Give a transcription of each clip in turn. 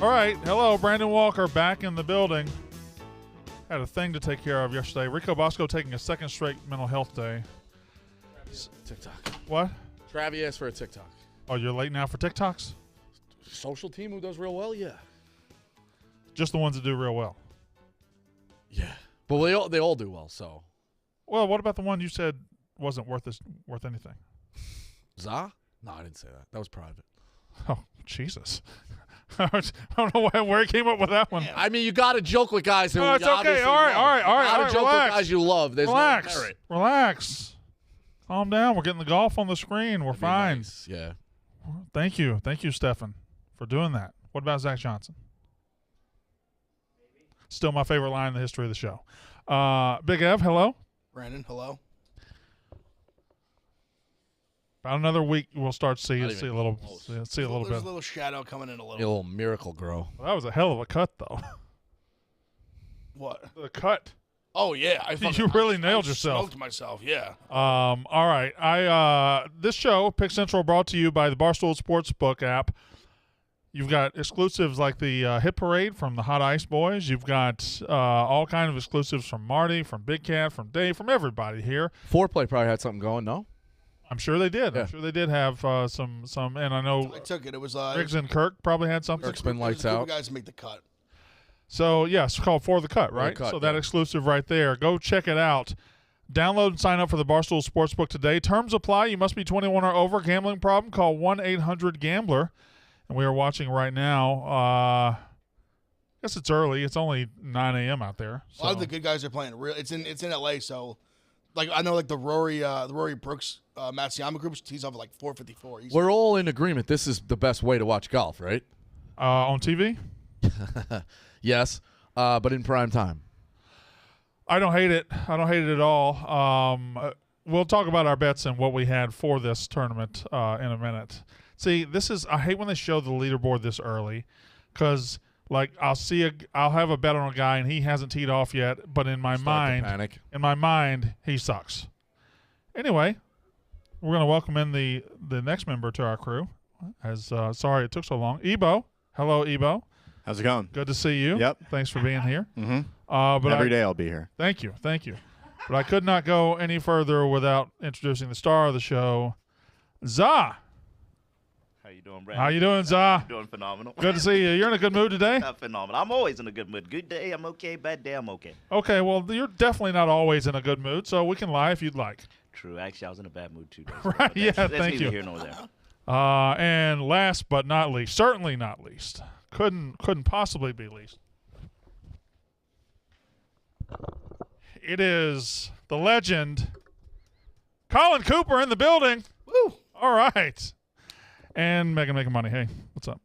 All right. Hello, Brandon Walker back in the building. Had a thing to take care of yesterday. Rico Bosco taking a second straight mental health day. TikTok. What? Travi asked for a TikTok. Oh, you're late now for TikToks? Social team who does real well? Yeah. Just the ones that do real well. Yeah. But they all do well, so. Well, what about the one you said wasn't worth anything? Za? No, I didn't say that. That was private. Oh, Jesus. I don't know where he came up with that one. I mean, you got to joke with guys who No, it's okay. All right. You got to joke relax. with guys you love. There's Relax. no merit. Relax. Calm down. We're getting the golf on the screen. We're fine. Nice. Yeah. Thank you. Thank you, Stefan, for doing that. What about Zach Johnson? Still my favorite line in the history of the show. Big Ev, hello. Brandon, hello. About another week, we'll start see a little bit. There's a little shadow coming in a little. A little miracle grow. Well, that was a hell of a cut, though. What? The cut. Oh yeah, You really nailed yourself. Smoked myself. Yeah. All right. This show, Pick Central, brought to you by the Barstool Sports book app. You've got exclusives like the Hit Parade from the Hot Ice Boys. You've got all kind of exclusives from Marty, from Big Cat, from Dave, from everybody here. Foreplay probably had something going, no? I'm sure they did. Yeah. I'm sure they did have some, and I know I took it. It was Riggs and Kirk probably had something. Kirk's been lights out. Guys make the cut. So, yes, it's called For the Cut, right? Cut, so that exclusive right there. Go check it out. Download and sign up for the Barstool Sportsbook today. Terms apply. You must be 21 or over. Gambling problem? Call 1-800-GAMBLER. And we are watching right now. I guess it's early. It's only 9 a.m. out there. So. A lot of the good guys are playing. It's in LA, so like I know like the Rory Brooks Matsuyama group tees off at like 4:54. We're all in agreement. This is the best way to watch golf, right? On TV? Yes, but in prime time. I don't hate it. I don't hate it at all. We'll talk about our bets and what we had for this tournament in a minute. See, I hate when they show the leaderboard this early, because like I'll have a bet on a guy and he hasn't teed off yet, but in my mind, he sucks. Anyway, we're gonna welcome in the next member to our crew. Sorry it took so long. Ebo, hello, Ebo. How's it going? Good to see you. Yep. Thanks for being here. Mm-hmm. But Every day I'll be here. Thank you. But I could not go any further without introducing the star of the show, Za. How you doing, Brandon? How you doing, Za? Doing phenomenal. Good to see you. You're in a good mood today? Phenomenal. I'm always in a good mood. Good day, I'm okay. Bad day, I'm okay. Okay, well, you're definitely not always in a good mood, so we can lie if you'd like. True. Actually, I was in a bad mood 2 days Right, ago, yeah, that's thank neither you. here nor there. And last but not least, certainly not least, couldn't possibly be least. It is the legend, Colin Cooper in the building. Woo! All right. And Megan making money. Hey, what's up?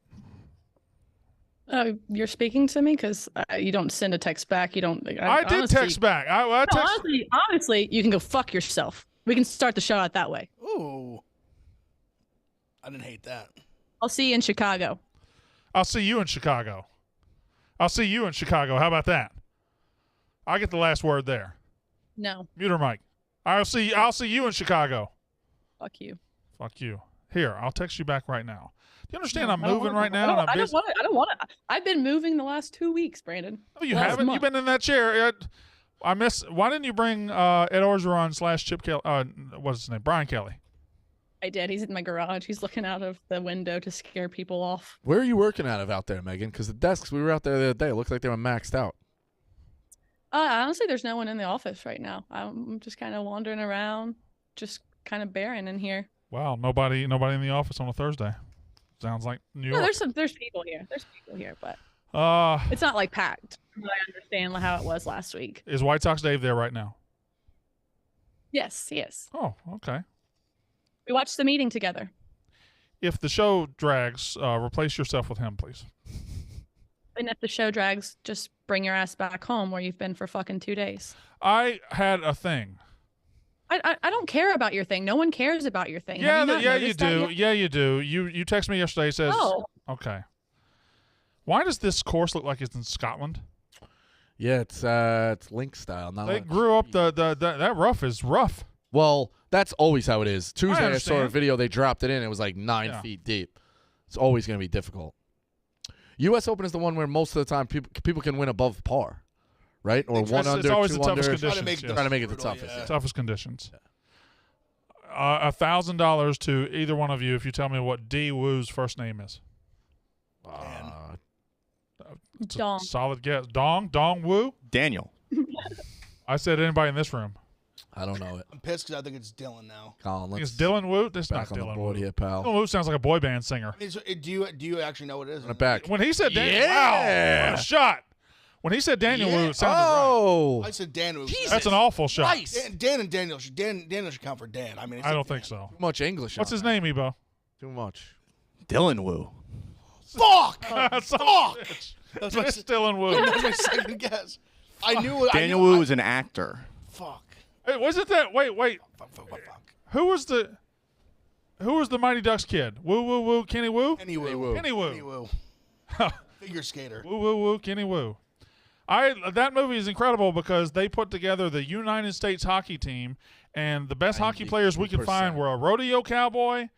You're speaking to me because you don't send a text back. You don't. I did text back. I text. Honestly, you can go fuck yourself. We can start the show out that way. Ooh. I didn't hate that. I'll see you in Chicago. I'll see you in Chicago. How about that? I get the last word there. No. Mute her mic. I'll see you in Chicago. Fuck you. Fuck you. Here, I'll text you back right now. Do you understand No, I'm moving right now? I don't want it. I've been moving the last 2 weeks, Brandon. Oh, you haven't? Month. You've been in that chair. Why didn't you bring Ed Orgeron / Chip Kelly? What's his name? Brian Kelly. I did. He's in my garage. He's looking out of the window to scare people off. Where are you working out of out there, Megan? Because the desks, we were out there the other day, it looked like they were maxed out. Honestly, there's no one in the office right now. I'm just kind of wandering around, just kind of barren in here. Wow, nobody in the office on a Thursday. Sounds like New York. No, there's people here. But it's not like packed. I understand how it was last week. Is White Sox Dave there right now? Yes, he is. Oh, okay. We watched the meeting together. If the show drags, replace yourself with him, please. And if the show drags, just bring your ass back home where you've been for fucking 2 days. I had a thing. I don't care about your thing. No one cares about your thing. Yeah, you do. Yeah, you do. You text me yesterday. Says, no. Okay. Why does this course look like it's in Scotland? Yeah, it's link style. Not they grew up that rough is rough. Well, that's always how it is. Tuesday I saw a understand. video. They dropped it in. It was like 9 feet deep. It's always going to be difficult. U.S. Open is the one where most of the time people can win above par, right? Or It's one under, it's always two the toughest under. conditions. Trying to make it the Brutal, toughest. yeah. Toughest conditions. $1,000 to either one of you if you tell me what D Woo's first name is. It's a Dong. solid guess. Dong Woo. Daniel. I said anybody in this room. I don't know it. I'm pissed because I think it's Dylan now. Colin, I think let's it's Dylan Woo. That's not back on the Dylan board Woo. here, pal. Dylan Woo sounds like a boy band singer. I mean, so, do you actually know what it is? Run it back. When he said Daniel, Yeah. wow, what a shot. When he said Daniel Woo, it sounded Oh. I said Dan. right. That's an awful shot. Nice. Dan and Daniel. Daniel should count for Dan. I mean, it's I like don't think Dan. so. Too much English. What's on his that. name, Ebo? Too much. Dylan Woo. Fuck. Fuck. That's my, It's Dylan Woo. that's my second guess. I knew. Daniel I knew, Woo is an actor. Fuck. Hey, wasn't that? Wait. Fuck. Who was the Mighty Ducks kid? Woo, Kenny Woo? Kenny Woo. Kenny Woo. Kenny Woo. Figure skater. Woo, Kenny Woo. That movie is incredible because they put together the United States hockey team, and the best hockey players we could find were a rodeo cowboy,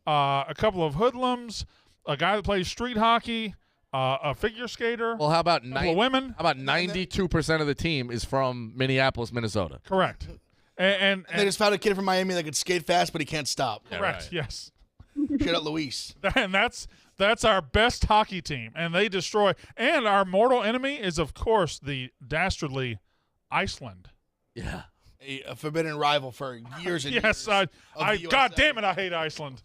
a couple of hoodlums, a guy that plays street hockey, a figure skater, Well, how about a couple of women. How about 92% of the team is from Minneapolis, Minnesota? Correct. And They just found a kid from Miami that could skate fast, but he can't stop. correct. right. Yes. Shout out Luis. And that's our best hockey team, and they destroy. And our mortal enemy is, of course, the dastardly Iceland. Yeah. A forbidden rival for years and Yes, years. God damn it, I hate Iceland.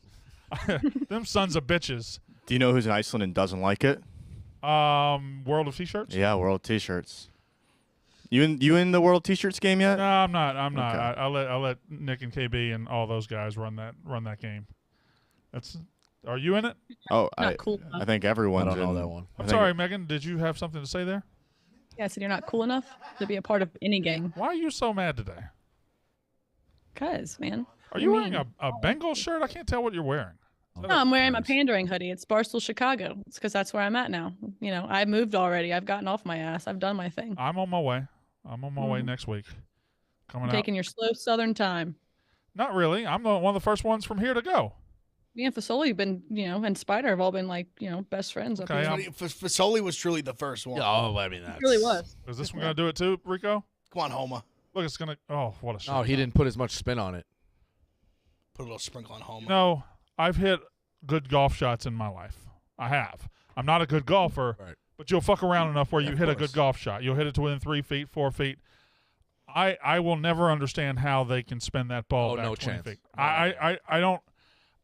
Them sons of bitches. Do you know who's in Iceland and doesn't like it? World of T-shirts. Yeah, World T-shirts. You in the World T-shirts game yet? No, I'm not. I'm not. Okay. I'll let Nick and KB and all those guys run that game. Are you in it? Oh, Not cool I enough. think I everyone's don't know in that one. I'm I think- sorry, Megan. Did you have something to say there? Yeah, so you're not cool enough to be a part of any gang. Why are you so mad today? Cause, man. Are you wearing a Bengal shirt? I can't tell what you're wearing. No, I'm wearing my pandering hoodie. It's Barstool Chicago. It's because that's where I'm at now. You know, I moved already. I've gotten off my ass. I've done my thing. I'm on my way. I'm on my way next week. Coming out. Taking your slow southern time. Not really. I'm one of the first ones from here to go. Me and Fasoli have been, and Spider have all been like, best friends up Okay, here. Fasoli was truly the first one. Oh, I mean, that's... It really was. Is this one gonna do it too, Rico? Come on, Homa. Look, it's gonna. Oh, what a shot! No, he didn't put as much spin on it. Put a little sprinkle on Homa. No, I've hit good golf shots in my life. I have. I'm not a good golfer, Right. but you'll fuck around enough where you of hit a course. good golf shot. You'll hit it to within 3 feet, 4 feet. I will never understand how they can spin that ball Oh, back no 20 chance. feet. No,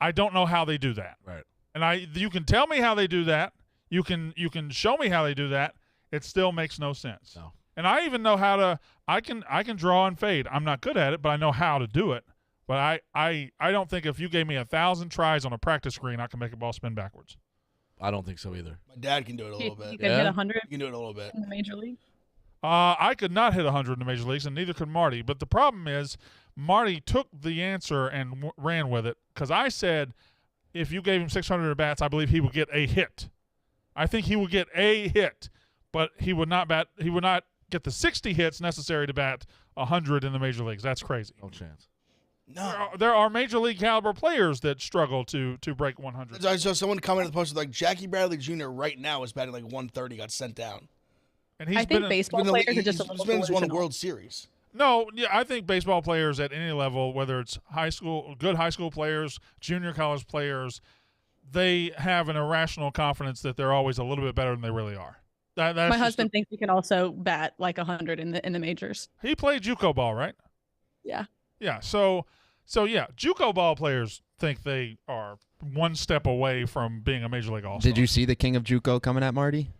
I don't know how they do that. Right. And you can tell me how they do that. You can show me how they do that. It still makes no sense. No. And I even know how to. I can draw and fade. I'm not good at it, but I know how to do it. But I don't think if you gave me 1,000 tries on a practice screen, I can make a ball spin backwards. I don't think so either. My dad can do it a little You bit. can Yeah. hit 100 You can do it a little bit. in the major league. I could not hit 100 in the major leagues, and neither could Marty. But the problem is, Marty took the answer and ran with it because I said, if you gave him 600 at bats, I believe he would get a hit. I think he would get a hit, but he would not bat. He would not get the 60 hits necessary to bat 100 in the major leagues. That's crazy. No chance. No. There are major league caliber players that struggle to break 100. I saw someone commented on the post like Jackie Bradley Jr. right now is batting like 130, got sent down. And he's I been think baseball He's been in the players league- are just a he's little been won a delusional. World Series. No, yeah, I think baseball players at any level, whether it's high school, good high school players, junior college players, they have an irrational confidence that they're always a little bit better than they really are. That's My just husband thinks he can also bat like 100 in the majors. he played JUCO ball, right? Yeah. Yeah. So yeah, JUCO ball players think they are one step away from being a major league all-star. Did you see the King of JUCO coming at Marty?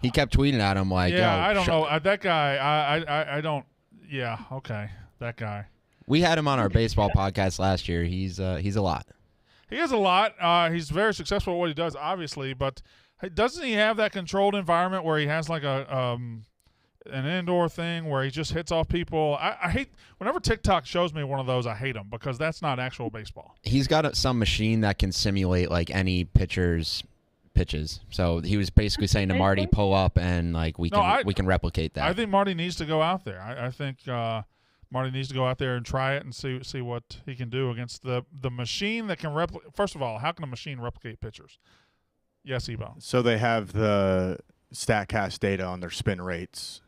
He kept tweeting at him like, Yeah, yo, I don't shut- know that guy. I don't. Yeah. Okay. That guy. We had him on our baseball podcast last year. He's a lot. He has a lot. He's very successful at what he does, obviously, but doesn't he have that controlled environment where he has like an indoor thing where he just hits off people? I hate whenever TikTok shows me one of those. I hate them because that's not actual baseball. He's got some machine that can simulate like any pitcher's pitches. So he was basically saying to Marty, pull up and like we can replicate that. I think Marty needs to go out there. I think Marty needs to go out there and try it and see what he can do against the machine that can replicate. First of all, how can a machine replicate pitchers? Yes, Ebo. So they have the StatCast data on their spin rates,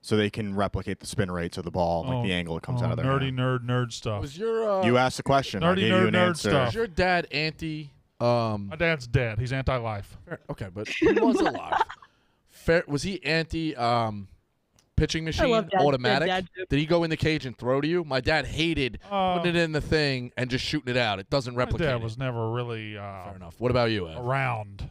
so they can replicate the spin rates of the ball, like the angle it comes out of their hand. nerd stuff. Was your You asked the question. I Nerdy gave you an nerd answer. stuff. was your dad anti? My dad's dead. He's anti-life. Okay, but he was alive. Was he anti pitching machine love dad- automatic? dad joke. Did he go in the cage and throw to you? My dad hated putting it in the thing and just shooting it out. It doesn't My replicate. dad it. was never really Fair enough. What about you, Ev? around.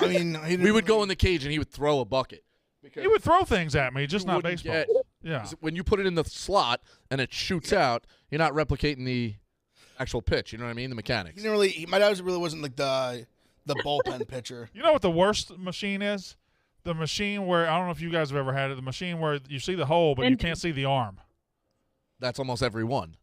I mean, We would go in the cage and he would throw a bucket. Because He would throw things at me, just you not wouldn't baseball. get- Yeah. when you put it in the slot and it shoots out, you're not replicating the actual pitch. You know what I mean? The mechanics. he didn't really. My dad really wasn't like the bullpen pitcher. You know what the worst machine is? The machine where, I don't know if you guys have ever had it, the machine where you see the hole, but you can't see the arm. That's almost every one.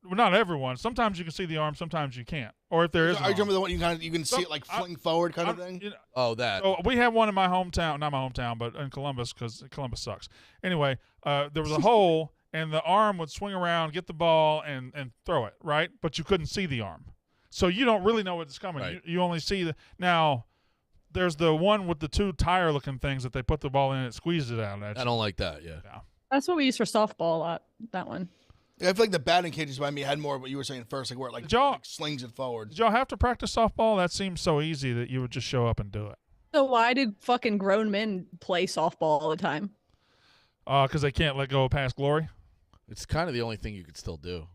Well, not everyone. Sometimes you can see the arm, sometimes you can't. Or if there is an I arm. remember the one you can see it like fling forward kind of I'm- thing. you know, Oh, that. So we have one in my hometown, not my hometown, but in Columbus, because Columbus sucks. Anyway, there was a hole, and the arm would swing around, get the ball, and throw it, right? But you couldn't see the arm. So you don't really know what's coming. Right. You only see the – now, there's the one with the two tire-looking things that they put the ball in and it squeezes it out at I you. don't like that. Yeah. That's what we use for softball a lot. That one. Yeah, I feel like the batting cages by me had more of what you were saying first, like where it like, Did y'all- like slings it forward. Did y'all have to practice softball? That seems so easy that you would just show up and do it. So why did fucking grown men play softball all the time? Because they can't let go of past glory. It's kind of the only thing you could still do.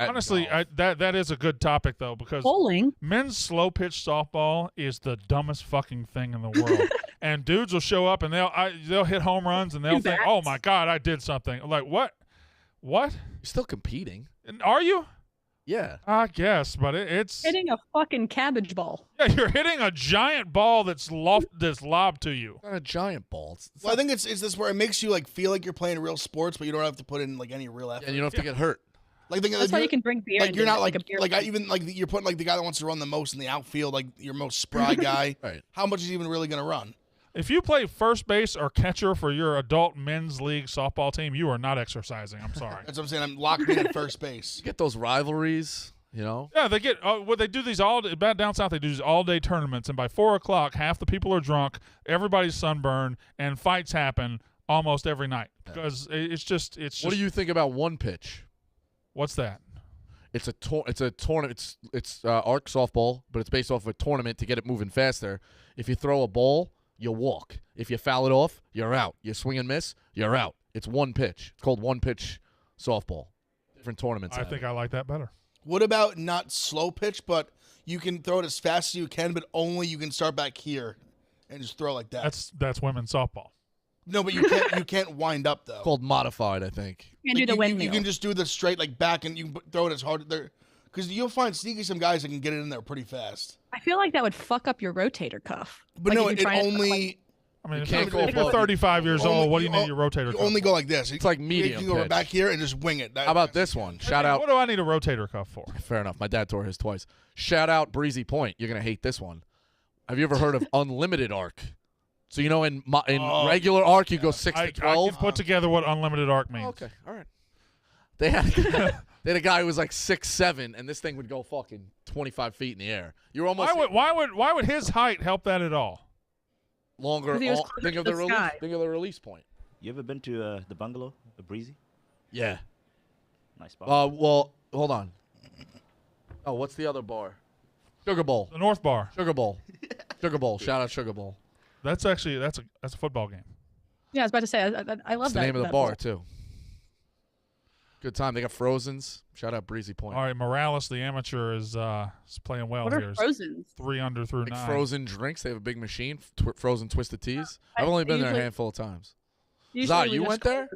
Honestly, that is a good topic, though, because Bowling. men's slow pitch softball is the dumbest fucking thing in the world. And dudes will show up and they'll hit home runs and they'll think, "Oh my God, I did something." I'm like, what? What? You're still competing. And are you? Yeah. I guess, but it's Hitting a fucking cabbage ball. yeah. You're hitting a giant ball that's lobbed to you. It's not a giant ball. It's Well, I think it's this where it makes you like feel like you're playing real sports, but you don't have to put in like any real effort. and you don't have to get hurt. Like That's why you can drink beer. like and you're do not it, like a beer like I pong. even like you're putting like the guy that wants to run the most in the outfield, like your most spry guy. Right. How much is he even really going to run? If you play first base or catcher for your adult men's league softball team, you are not exercising. I'm sorry. That's what I'm saying. I'm locked in at first base. You get those rivalries, you know? Yeah, they get what they do these down south. They do these all-day tournaments, and by 4:00, half the people are drunk, everybody's sunburned, and fights happen almost every night because it's just. What do you think about one pitch? What's that? It's a tournament. It's arc softball, but it's based off of a tournament to get it moving faster. If you throw a ball, you walk. If you foul it off, you're out. You swing and miss, you're out. It's one pitch. It's called one pitch softball. Different tournaments. I have think it. I like that better. What about not slow pitch, but you can throw it as fast as you can, but only you can start back here and just throw like that. That's women's softball. No, but you can't wind up though. It's called modified, I think. You can do the you, windmill. You can just do the straight like back, and you can throw it as hard there, because you'll find sneaky some guys that can get it in there pretty fast. I feel like that would fuck up your rotator cuff. But Like, no, if it you're trying to, only like, I mean, can't if go you're above- 35 years only- old, what do you you need your rotator? You cuff only for? go like this. It's like medium You go pitch. back here and just wing it. How about this one? Shout out. What do I need a rotator cuff for? Fair enough. My dad tore his twice. Shout out Breezy Point. You're gonna hate this one. Have you ever heard of unlimited arc? So you know in regular arc you go 6 I to 12. can put together what unlimited arc means. Okay, all right. They had a guy who was like 6'7", and this thing would go fucking 25 feet in the air. You're almost Why would his height help that at all? longer. 'Cause he was Think closer of to the the release. sky. Think of the release point. You ever been to the bungalow, the Breezy? Yeah. Nice spot. Well, hold on. Oh, what's the other bar? Sugar Bowl. The North Bar. Sugar Bowl. Sugar Bowl. Shout out Sugar Bowl. That's a football game. yeah, I was about to say, I love That's that. the name of the that bar bowl. too. Good time. They got Frozens. Shout out Breezy Point. All right, Morales, the amateur, is playing well What here. are frozen? 3 under through Like 9. frozen drinks. They have a big machine. Frozen twisted teas. I've only I been there a usually- handful of times. Usually Zah, we you just went go there?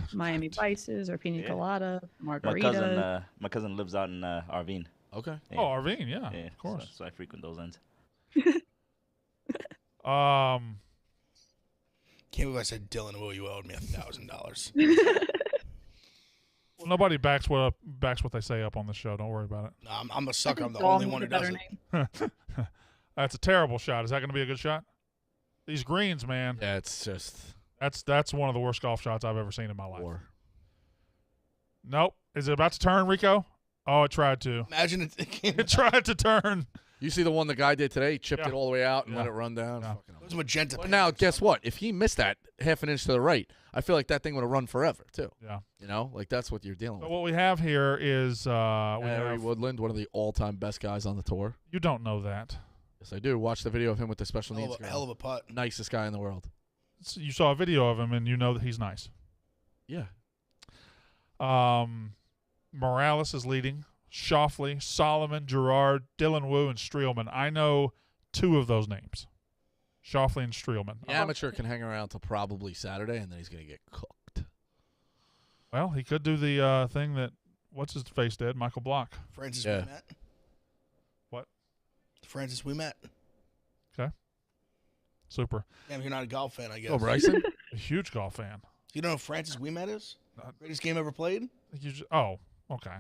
for Miami Vices or pina Yeah. colada, my margarita. cousin lives out in Arvine. Okay. Yeah. Oh, Arvine, yeah, Yeah, of course. So I frequent those ends. Can't believe I said Dylan Will. You owed me $1,000. Well, nobody backs what they say up on the show. Don't worry about it. No, I'm a sucker. I'm the Dong only is one a who does better it. name. That's a terrible shot. Is that going to be a good shot? These greens, man. Yeah, it's just That's one of the worst golf shots I've ever seen in my life. war. Nope. Is it about to turn, Rico? Oh, it tried to. Imagine it. It tried to turn. You see the one the guy did today? He chipped it all the way out and let it run down. Yeah. It was magenta. But now, guess what? If he missed that half an inch to the right, I feel like that thing would have run forever, too. Yeah. You know? Like, that's what you're dealing So with. what we have here is Harry Woodland, one of the all-time best guys on the tour. You don't know that. Yes, I do. Watch the video of him with the special needs girl. Hell of a putt. Nicest guy in the world. So you saw a video of him, and you know that he's nice. Yeah. Morales is leading. Schauffele, Solomon, Gerard, Dylan Wu, and Streelman. I know 2 of those names. Schauffele and Streelman. The amateur can hang around till probably Saturday, and then he's going to get cooked. Well, he could do the thing that, what's his face did, Michael Block. Francis Yeah. Ouimet. What? Francis Ouimet. Okay. Super. Damn, you're not a golf fan, I guess. Oh, Bryson? A huge golf fan. You know who Francis Ouimet is? Greatest game ever played? Oh, okay.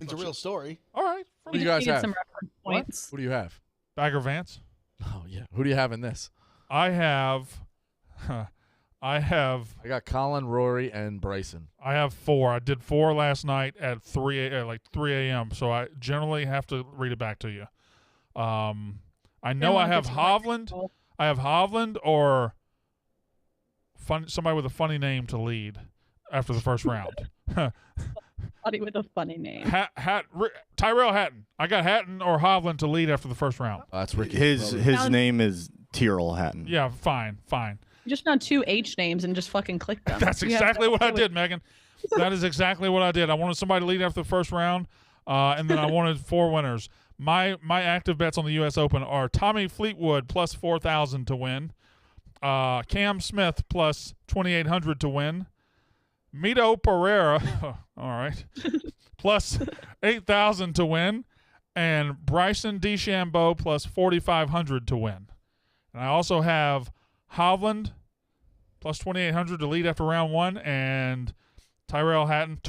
It's a real story. All right. Who do you guys have? Some reference points. Who do you have? Bagger Vance. Oh, yeah. Who do you have in this? I have I got Colin, Rory, and Bryson. I have 4. I did 4 last night at 3 a.m. So I generally have to read it back to you. I know I have Hovland. I have Hovland or somebody with a funny name to lead after the first round. Somebody with a funny name. Tyrell Hatton. I got Hatton or Hovland to lead after the first round. That's Ricky. His name is Tyrrell Hatton. Yeah, fine. You just found 2 H names and just fucking clicked them. That's exactly what I did, Megan. That is exactly what I did. I wanted somebody to lead after the first round, and then I wanted 4 winners. My active bets on the U.S. Open are Tommy Fleetwood plus 4,000 to win, Cam Smith plus 2,800 to win, Mito Pereira, all right, plus 8,000 to win, and Bryson DeChambeau plus 4,500 to win. And I also have Hovland plus 2,800 to lead after round 1, and Tyrell Hatton,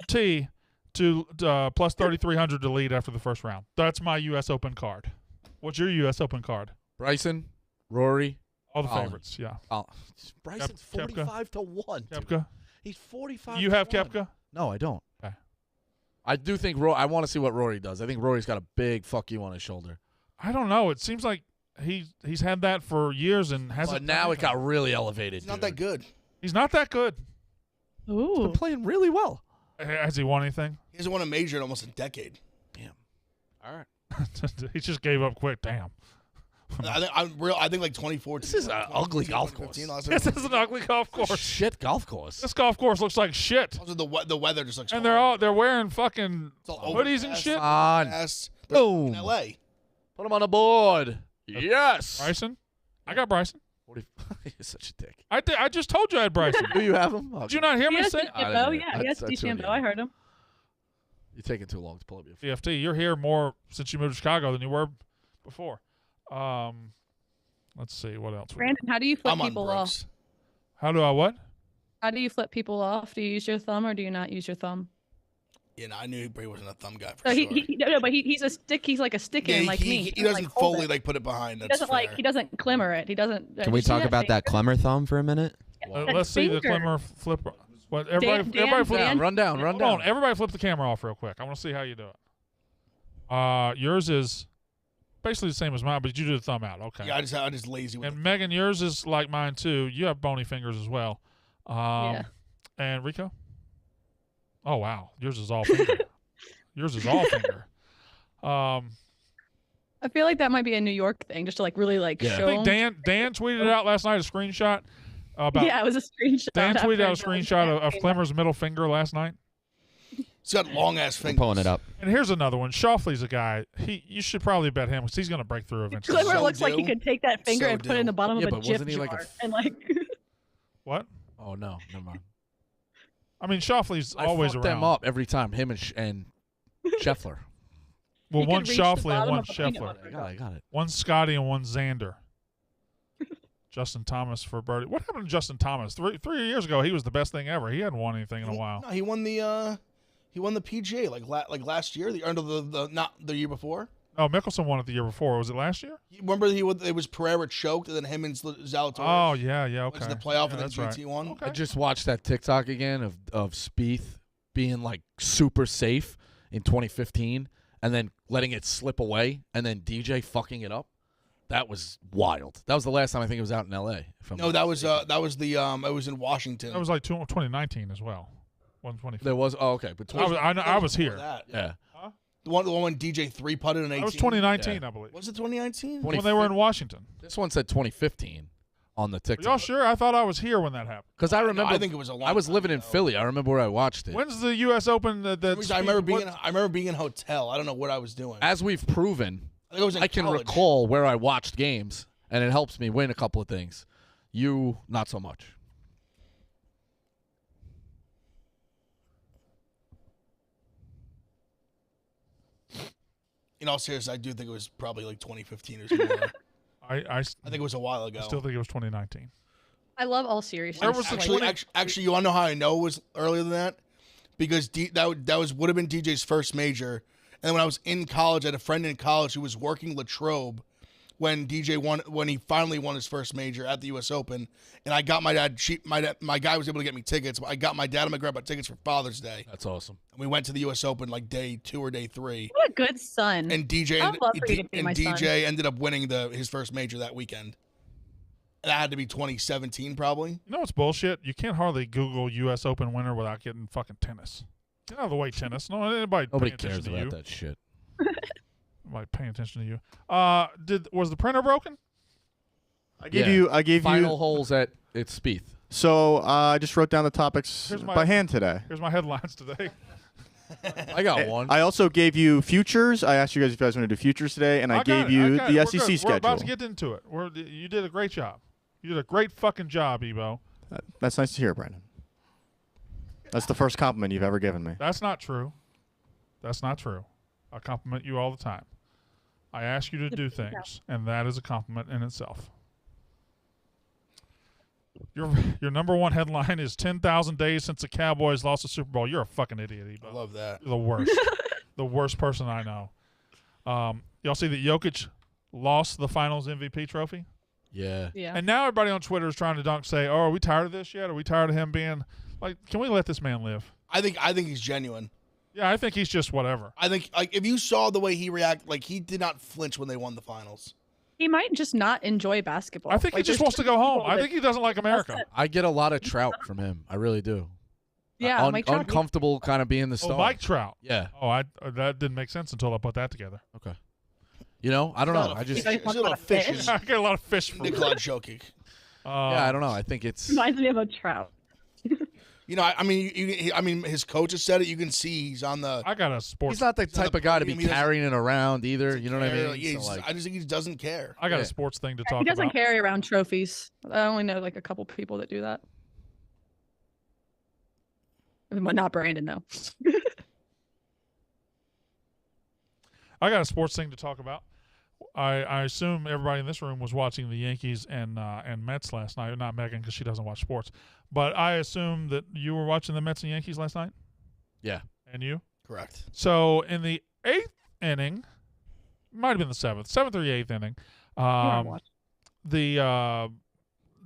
T to plus 3,300 to lead after the first round. That's my U.S. Open card. What's your U.S. Open card? Bryson, Rory. All the favorites, yeah. Bryson's 45 to 1. Koepka? He's 45 You to have 1. Koepka? No, I don't. Okay. I do think I want to see what Rory does. I think Rory's got a big fuck you on his shoulder. I don't know. It seems like he's had that for years and hasn't. But now it got really elevated. He's not that good. He's not that good. Ooh. He's been playing really well. Has he won anything? He hasn't won a major in almost a decade. Damn. All right. He just gave up quick. Damn. I think like 2014. This is an ugly golf course. This is an ugly golf course. Shit golf course. This golf course looks like shit. Also, the weather just looks. And horrible. they're wearing fucking It's all hoodies and overcast. shit. On. They're Boom. in L.A. Put him on the board. Yes. Bryson? I got Bryson. You're such a dick. I just told you I had Bryson. Do you have him? Did you not hear me say? DeChambeau, yeah, That's- yes, that's DeChambeau. what I heard him. You're taking too long to pull up your phone. CFT, you're here more since you moved to Chicago than you were before. Let's see what else. Brandon, how do you flip I'm on people Brooks. off? How do I what? How do you flip people off? Do you use your thumb or do you not use your thumb? Yeah, no, I knew Brady wasn't a thumb guy for So sure. he's a stick. He's like a stick in like me. He doesn't like, hold fully it. like put it behind. He That's doesn't fair. he doesn't climmer it. He doesn't. Can we talk about that Clemmer thumb for a minute? Let's see the Clemmer flip. What everybody flip. Dan, Run down. Hold on, everybody flip the camera off real quick. I want to see how you do it. Yours is basically the same as mine, but you do the thumb out. Okay. Yeah, I just lazy with And it. Megan, yours is like mine too. You have bony fingers as well. Yeah. And Rico? Oh wow, yours is all finger. Yours is all finger. I feel like that might be a New York thing, just to like really like Yeah. show. I think Dan tweeted out last night a screenshot about. Yeah, it was a screenshot. Dan tweeted out a after screenshot of came Clemmer's middle finger last night. He's got long ass We're fingers. pulling it up. And here's another one. Schauffele's a guy. You should probably bet him because he's going to break through out. eventually. Clemmer So looks like he do. could take that finger So and put it in do. the bottom Yeah, of a but Jif wasn't he jar like a and like. What? Oh no, never mind. I mean, Schauffele's always I fuck around. them up every time. Him and Scheffler. Well, He one could reach the Schauffele and bottom one of a peanut Scheffler. butter. I got it. One Scotty and one Xander. Justin Thomas for birdie. What happened to Justin Thomas? Three years ago, he was the best thing ever. He hadn't won anything in a while. No, he won the PGA like last year. Not the year before. Oh, Mickelson won it the year before. Was it last year? Remember it was Pereira choked and then him and Zalatoris. Oh yeah, okay. Went to the playoff Yeah, and then that's right. JT won. Okay. I just watched that TikTok again of Spieth being like super safe in 2015 and then letting it slip away and then DJ fucking it up. That was wild. That was the last time I think it was out in L.A. That was it was in Washington. That was like 2019 as well. 120. There was okay, but I was here. Yeah. Huh? The one when DJ 3-putted in 18. That was 2019, I believe. Was it 2019? When they were in Washington. This one said 2015 on the TikTok. Y'all sure? I thought I was here when that happened. Because I remember. I think it was a long I was time living in ago. I remember where I watched it. When's the U.S. Open? I remember being in a hotel. I don't know what I was doing. As we've proven, I think it was in I can college. recall where I watched games, and it helps me win a couple of things. You, not so much. In all seriousness, I do think it was probably like 2015 or something. I think it was a while ago. I still think it was 2019. I love all seriousness. Actually, you want to know how I know it was earlier than that? Because that would have been DJ's first major. And then when I was in college, I had a friend in college who was working Latrobe when he finally won his first major at the U.S. Open. And I got my dad. My guy was able to get me tickets. I got my dad and my grandpa tickets for Father's Day. That's awesome. And we went to the U.S. Open like day 2 or day 3. What a good son. And DJ I'd love for you to be my son. ended up winning his first major that weekend. And that had to be 2017 probably. You know what's bullshit? You can't hardly Google U.S. Open winner without getting fucking tennis. Get out of the way, tennis. Nobody cares about that shit. Nobody paying attention to you. Was the printer broken? I gave you final holes at its Spieth. So I just wrote down the topics by hand today. Here's my headlines today. I got one. I also gave you futures. I asked you guys if you guys want to do futures today, and I gave you the SEC schedule. We're about to get into it. You did a great job. You did a great fucking job, Ebo. That's nice to hear, Brandon. That's the first compliment you've ever given me. That's not true. That's not true. I compliment you all the time. I ask you to do things, and that is a compliment in itself. Your number one headline is 10,000 days since the Cowboys lost the Super Bowl. You're a fucking idiot, Ebo. I love that. You're the worst. The worst person I know. Y'all see that Jokic lost the Finals MVP trophy? Yeah. And now everybody on Twitter is trying to say, "Oh, are we tired of this yet? Are we tired of him being like? Can we let this man live?" I think he's genuine. Yeah, I think he's just whatever. I think if you saw the way he reacted, he did not flinch when they won the finals. He might just not enjoy basketball. I think he just wants to go home. I think he doesn't like America. I get a lot of Trout from him. I really do. Yeah, Mike Trout. Uncomfortable kind of being the star. Oh, Mike Trout. Yeah. Oh, that didn't make sense until I put that together. Okay. I don't know. I just a lot of fish. I get a lot of fish from Nikola Jokic. I don't know. I think it's reminds me of a Trout. I mean, his coach has said it. You can see he's on the. I got a sports. He's not the type of guy to be carrying it around either. You know what I mean? I just think he doesn't care. I got a sports thing to talk about. He doesn't carry around trophies. I only know a couple people that do that. But not Brandon, though. I got a sports thing to talk about. I assume everybody in this room was watching the Yankees and Mets last night. Not Megan, because she doesn't watch sports. But I assume that you were watching the Mets and Yankees last night? Yeah. And you? Correct. So in the 8th inning, might have been the 7th or the 8th inning, the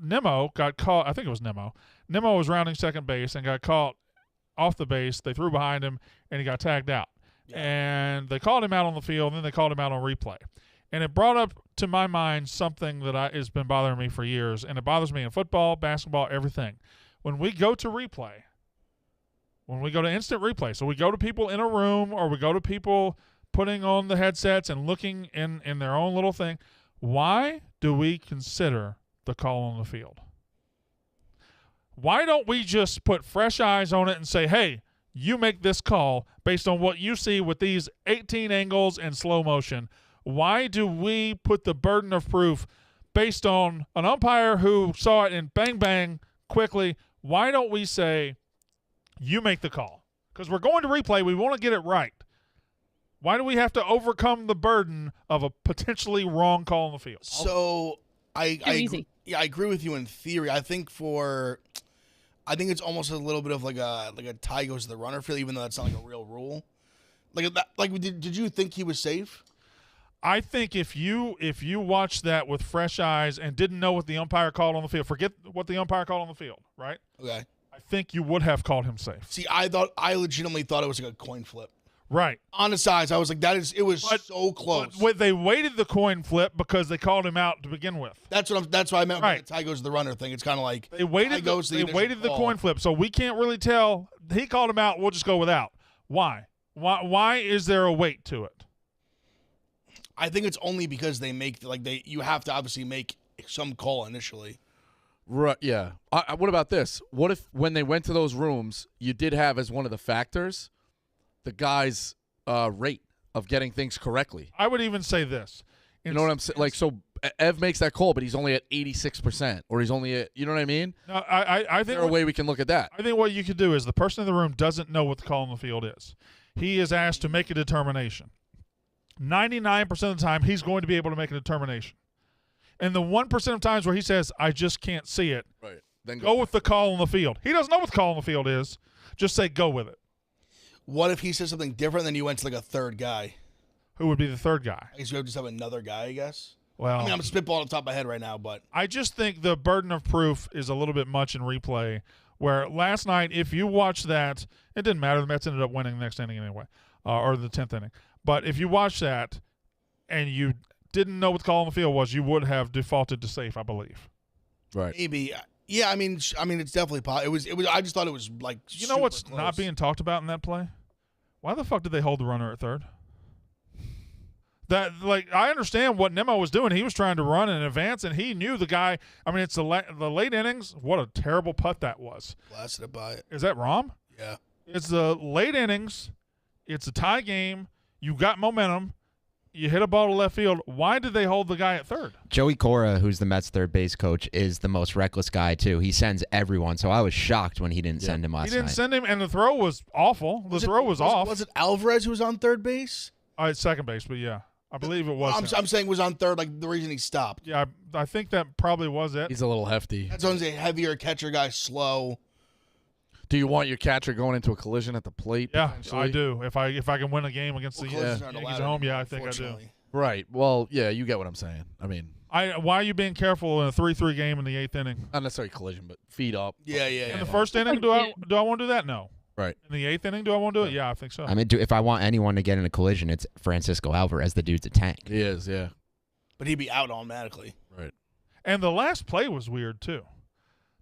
Nemo got caught. I think it was Nemo. Nemo was rounding second base and got caught off the base. They threw behind him, and he got tagged out. Yeah. And they called him out on the field, and then they called him out on replay. And it brought up to my mind something that has been bothering me for years, and it bothers me in football, basketball, everything. When we go to replay, when we go to instant replay, so we go to people in a room or we go to people putting on the headsets and looking in their own little thing, why do we consider the call on the field? Why don't we just put fresh eyes on it and say, hey, you make this call based on what you see with these 18 angles and slow motion? Why do we put the burden of proof based on an umpire who saw it and bang, bang, quickly? Why don't we say, you make the call? Because we're going to replay. We want to get it right. Why do we have to overcome the burden of a potentially wrong call on the field? So I agree with you in theory. I think it's almost a little bit of like a tie goes to the runner feel, even though that's not like a real rule. Did you think he was safe? I think if you watched that with fresh eyes and didn't know what the umpire called on the field, forget what the umpire called on the field, right? Okay. I think you would have called him safe. See, I legitimately thought it was like a coin flip. Right. On the sides, I was like, it was so close. But they waited the coin flip because they called him out to begin with. That's what I meant when the tie goes to the runner thing. It's kind of like they waited the coin flip, so we can't really tell. He called him out. We'll just go without. Why? Why is there a weight to it? I think it's only because you have to obviously make some call initially. Right. Yeah. What about this? What if when they went to those rooms, you did have as one of the factors the guy's rate of getting things correctly? I would even say this. You know what I'm saying? Like, so Ev makes that call, but he's only at 86%, or he's only at, you know what I mean? No, I think is there a way we can look at that? I think what you could do is the person in the room doesn't know what the call on the field is. He is asked to make a determination. 99% of the time, he's going to be able to make a determination. And the 1% of times where he says, I just can't see it, right? Then go with the call on the field. He doesn't know what the call on the field is. Just say go with it. What if he says something different than you went to like a third guy? Who would be the third guy? I guess you would just have another guy, I guess. Well, I mean, I'm spitballing off the top of my head right now, but I just think the burden of proof is a little bit much in replay. Where last night, if you watch that, it didn't matter. The Mets ended up winning the next inning anyway, or the 10th inning. But if you watch that and you didn't know what the call on the field was, you would have defaulted to safe, I believe. Right. Maybe. Yeah. I mean, it's definitely possible. It was. I just thought it was like. You know what's close. not being talked about in that play? Why the fuck did they hold the runner at third? I understand what Nemo was doing. He was trying to run in advance, and he knew the guy. I mean, it's the late innings. What a terrible putt that was. Blasted it by it. Is that Rom? Yeah. It's the late innings. It's a tie game. You got momentum. You hit a ball to left field. Why did they hold the guy at third? Joey Cora, who's the Mets third base coach, is the most reckless guy, too. He sends everyone, so I was shocked when he didn't send him last night. He didn't send him, and the throw was awful. The throw was off. Was it Alvarez who was on third base? It's second base, but yeah. I believe it was. I'm saying was on third, like the reason he stopped. Yeah, I think that probably was it. He's a little hefty. That's always a heavier catcher guy, slow. Do you want your catcher going into a collision at the plate? Yeah, I do. If I can win a game against the Yankees at home, yeah, I think I do. Right. Well, yeah, you get what I'm saying. I mean, why are you being careful in a 3-3 game in the 8th inning? Not necessarily collision, but feet up. Yeah. In the first inning, do I want to do that? No. Right. In the 8th inning, do I want to do it? Yeah, I think so. I mean, if I want anyone to get in a collision, it's Francisco Alvarez. The dude's a tank. He is, yeah. But he'd be out automatically. Right. And the last play was weird, too.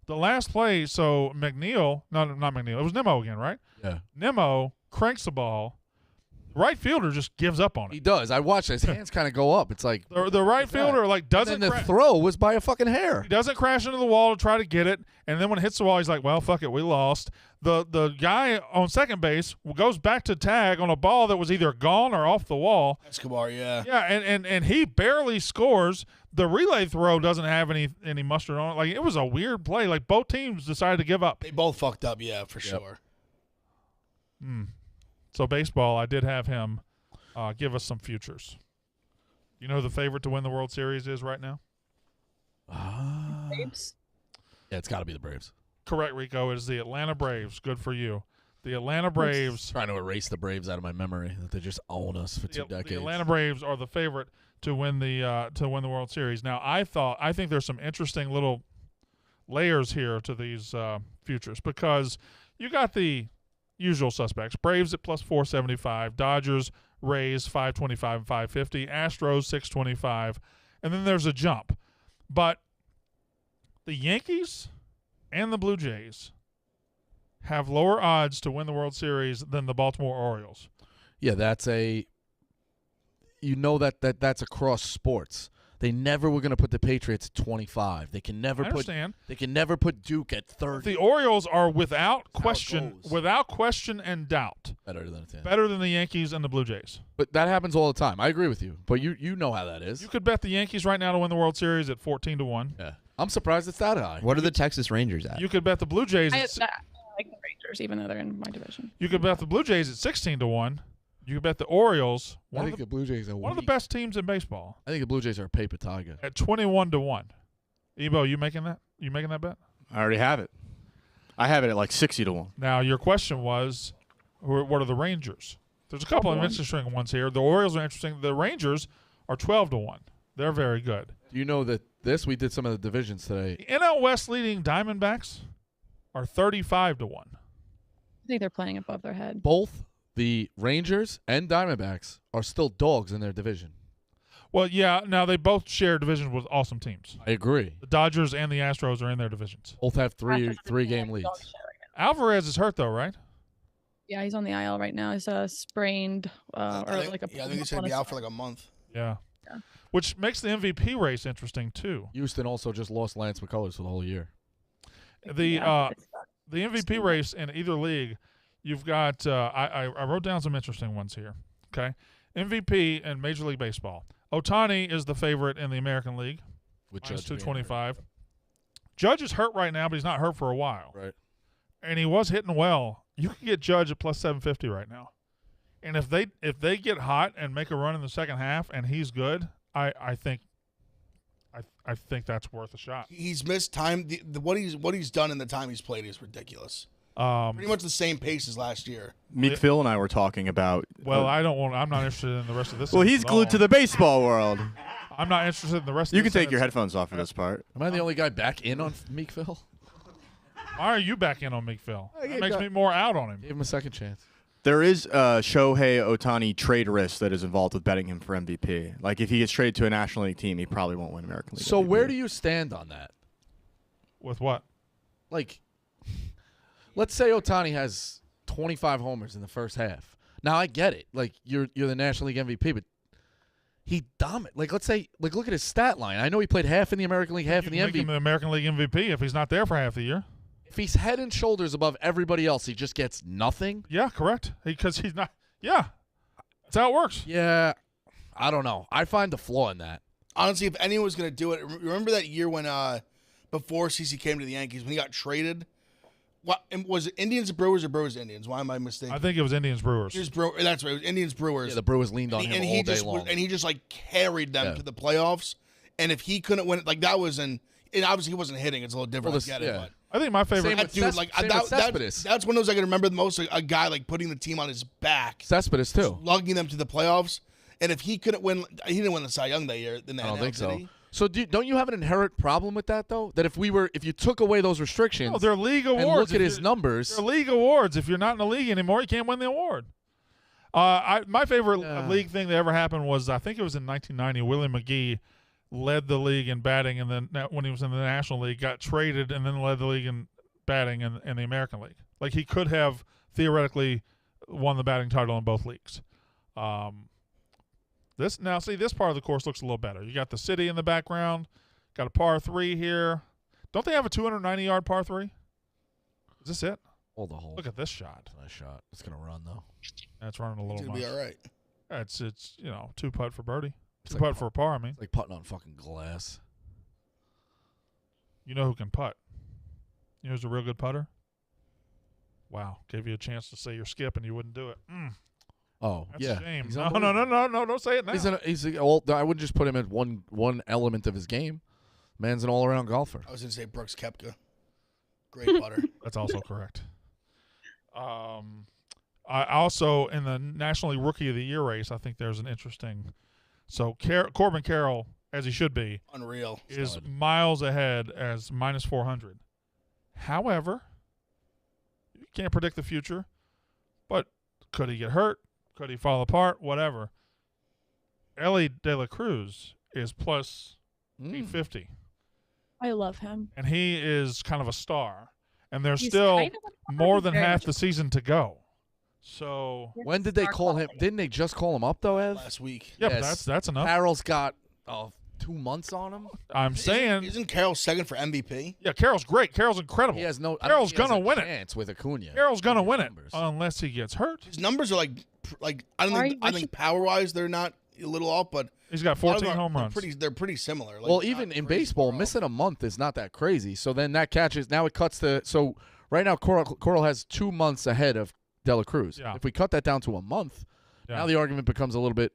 The last play, so McNeil, not McNeil, it was Nemo again, right? Yeah. Nemo cranks the ball. Right fielder just gives up on it. He does. I watched his hands kind of go up. It's like the right fielder doesn't. And then the throw was by a fucking hair. He doesn't crash into the wall to try to get it, and then when it hits the wall, he's like, "Well, fuck it, we lost." The guy on second base goes back to tag on a ball that was either gone or off the wall. Escobar, yeah. Yeah, and he barely scores. The relay throw doesn't have any mustard on it. Like, it was a weird play. Like, both teams decided to give up. They both fucked up, yeah, for sure. So baseball, I did have him give us some futures. You know who the favorite to win the World Series is right now? Braves? Yeah, it's got to be the Braves. Correct, Rico. It is the Atlanta Braves. Good for you. The Atlanta Braves. Trying to erase the Braves out of my memory that they just own us for 2 decades. The Atlanta Braves are the favorite to win the World Series. Now, I think there's some interesting little layers here to these futures because you got the usual suspects. Braves at plus 475, Dodgers, Rays 525 and 550, Astros 625, and then there's a jump. But the Yankees and the Blue Jays have lower odds to win the World Series than the Baltimore Orioles. Yeah, that's across sports. They never were going to put the Patriots at 25. They can never They can never put Duke at 30. The Orioles are without question and doubt better than the Yankees and the Blue Jays. But that happens all the time. I agree with you. But you know how that is. You could bet the Yankees right now to win the World Series at 14-1. Yeah, I'm surprised it's that high. What are the Texas Rangers at? You could bet the Blue Jays. I like the Rangers, even though they're in my division. You could bet the Blue Jays at 16-1. You could bet the Orioles. I think the Blue Jays are one of the best teams in baseball. I think the Blue Jays are a paper tiger. At 21-1. Ebo, you making that? You making that bet? I already have it. I have it at like 60-1. Now, your question was, what are the Rangers? There's a couple of interesting ones here. The Orioles are interesting. The Rangers are 12-1. They're very good. Do you know that we did some of the divisions today? The NL West leading Diamondbacks are 35-1. I think they're playing above their head. Both the Rangers and Diamondbacks are still dogs in their division. Well, yeah. Now they both share divisions with awesome teams. I agree. The Dodgers and the Astros are in their divisions. Both have three-game leads. Alvarez is hurt though, right? Yeah, he's on the IL right now. He's sprained I think he's going to be out for like a month. Yeah. Which makes the MVP race interesting too. Houston also just lost Lance McCullers for the whole year. The MVP race in either league, you've got I wrote down some interesting ones here. Okay, MVP in Major League Baseball. Ohtani is the favorite in the American League, With minus Judge 225. Judge is hurt right now, but he's not hurt for a while. Right. And he was hitting well. You can get Judge at plus 750 right now. And if they get hot and make a run in the second half and he's good, I think that's worth a shot. He's missed time. What he's done in the time he's played is ridiculous. Pretty much the same pace as last year. Meek Phil and I were talking about. Well, I'm not interested in the rest of this. Well, he's glued to the baseball world. I'm not interested in the rest. You of can this take your sentence. headphones off for this part. Am I the only guy back in on Meek Phil? Why are you back in on Meek Phil? That makes me more out on him. Give him a second chance. There is a Shohei Ohtani trade risk that is involved with betting him for MVP. Like, if he gets traded to a National League team, he probably won't win American League So MVP. where do you stand on that? With what? Like, let's say Ohtani has 25 homers in the first half. Now I get it. Like, you're the National League MVP, but he dominated. Like, let's say, like, look at his stat line. I know he played half in the American League, half in the Make him MVP. the American League MVP if he's not there for half the year. If he's head and shoulders above everybody else, he just gets nothing. Yeah, correct. Because he's not. Yeah, that's how it works. Yeah, I don't know. I find the flaw in that. Honestly, if anyone was going to do it, remember that year when before CeCe came to the Yankees when he got traded? What was it? Indians Brewers or Brewers Indians? Why am I mistaken? I think it was Indians Brewers. That's right. It was Indians Brewers. Yeah, the Brewers leaned on him all day long. And he just like carried them to the playoffs. And if he couldn't win it, like that was and obviously he wasn't hitting. It's a little different. I get it, but I think my favorite. That's one of those I can remember the most. A guy like putting the team on his back, Cespedes too, lugging them to the playoffs. And if he couldn't win, he didn't win the Cy Young that year. I don't think so. So don't you have an inherent problem with that though? That if you took away those restrictions, no, they're league awards. And look at his numbers. They're league awards. If you're not in the league anymore, you can't win the award. My favorite league thing that ever happened was I think it was in 1990. Willie McGee led the league in batting, and then when he was in the National League, got traded, and then led the league in batting in the American League. Like he could have theoretically won the batting title in both leagues. This part of the course looks a little better. You got the city in the background, got a par 3 here. Don't they have a 290-yard par 3? Is this it? Hold the hole. Look at this shot. Nice shot. It's gonna run though. That's running a little. It's gonna be all right. It's 2-putt for birdie. It's 2-putt for a par. I mean, it's like putting on fucking glass. You know who can putt? You know who's a real good putter? Wow, gave you a chance to say your skip and you wouldn't do it. Oh, that's yeah. a shame. He's No, don't say it now. I wouldn't just put him at one element of his game. Man's an all-around golfer. I was going to say Brooks Koepka. Great putter. That's also correct. I also, in the National League Rookie of the Year race, I think there's an interesting – so Corbin Carroll, as he should be, unreal, is miles ahead as minus 400. However, you can't predict the future, but could he get hurt? Could he fall apart? Whatever. Ellie De La Cruz is plus 850. I love him. And he is kind of a star. And there's still more than half the season to go. So when did they call him? Didn't they just call him up though, Ev? Last week. Yeah, yes. That's enough. Carroll's got 2 months on him. I'm saying isn't Carroll second for MVP? Yeah, Carroll's great. Carroll's incredible. He has no. Carroll's gonna win it. With Acuna. Carroll's gonna win it unless he gets hurt. His numbers are like I think power wise they're not a little off, but he's got 14 home runs. They're pretty similar. Well, even in baseball, missing a month is not that crazy. So then that catches. Now it cuts to so right now Coral has 2 months ahead of De La Cruz. Yeah. If we cut that down to a month, now the argument becomes a little bit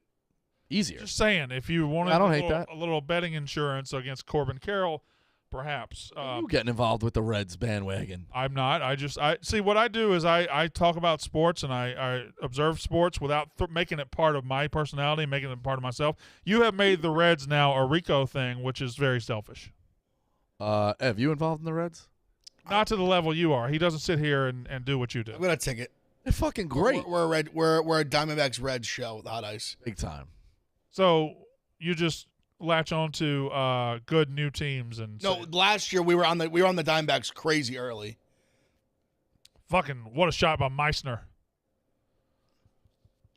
easier. Just saying, if you wanted a little betting insurance against Corbin Carroll, perhaps. You getting involved with the Reds bandwagon? I'm not. I see what I do is I talk about sports and I observe sports without making it part of my personality, making it part of myself. You have made the Reds now a Rico thing, which is very selfish. Ev, you involved in the Reds? Not to the level you are. He doesn't sit here and do what you do. I'm gonna take it. They're fucking great. We're a Diamondbacks Reds show, the Hot Ice. Big time. So you just latch on to good new teams and last year we were on the Diamondbacks crazy early. Fucking what a shot by Meissner.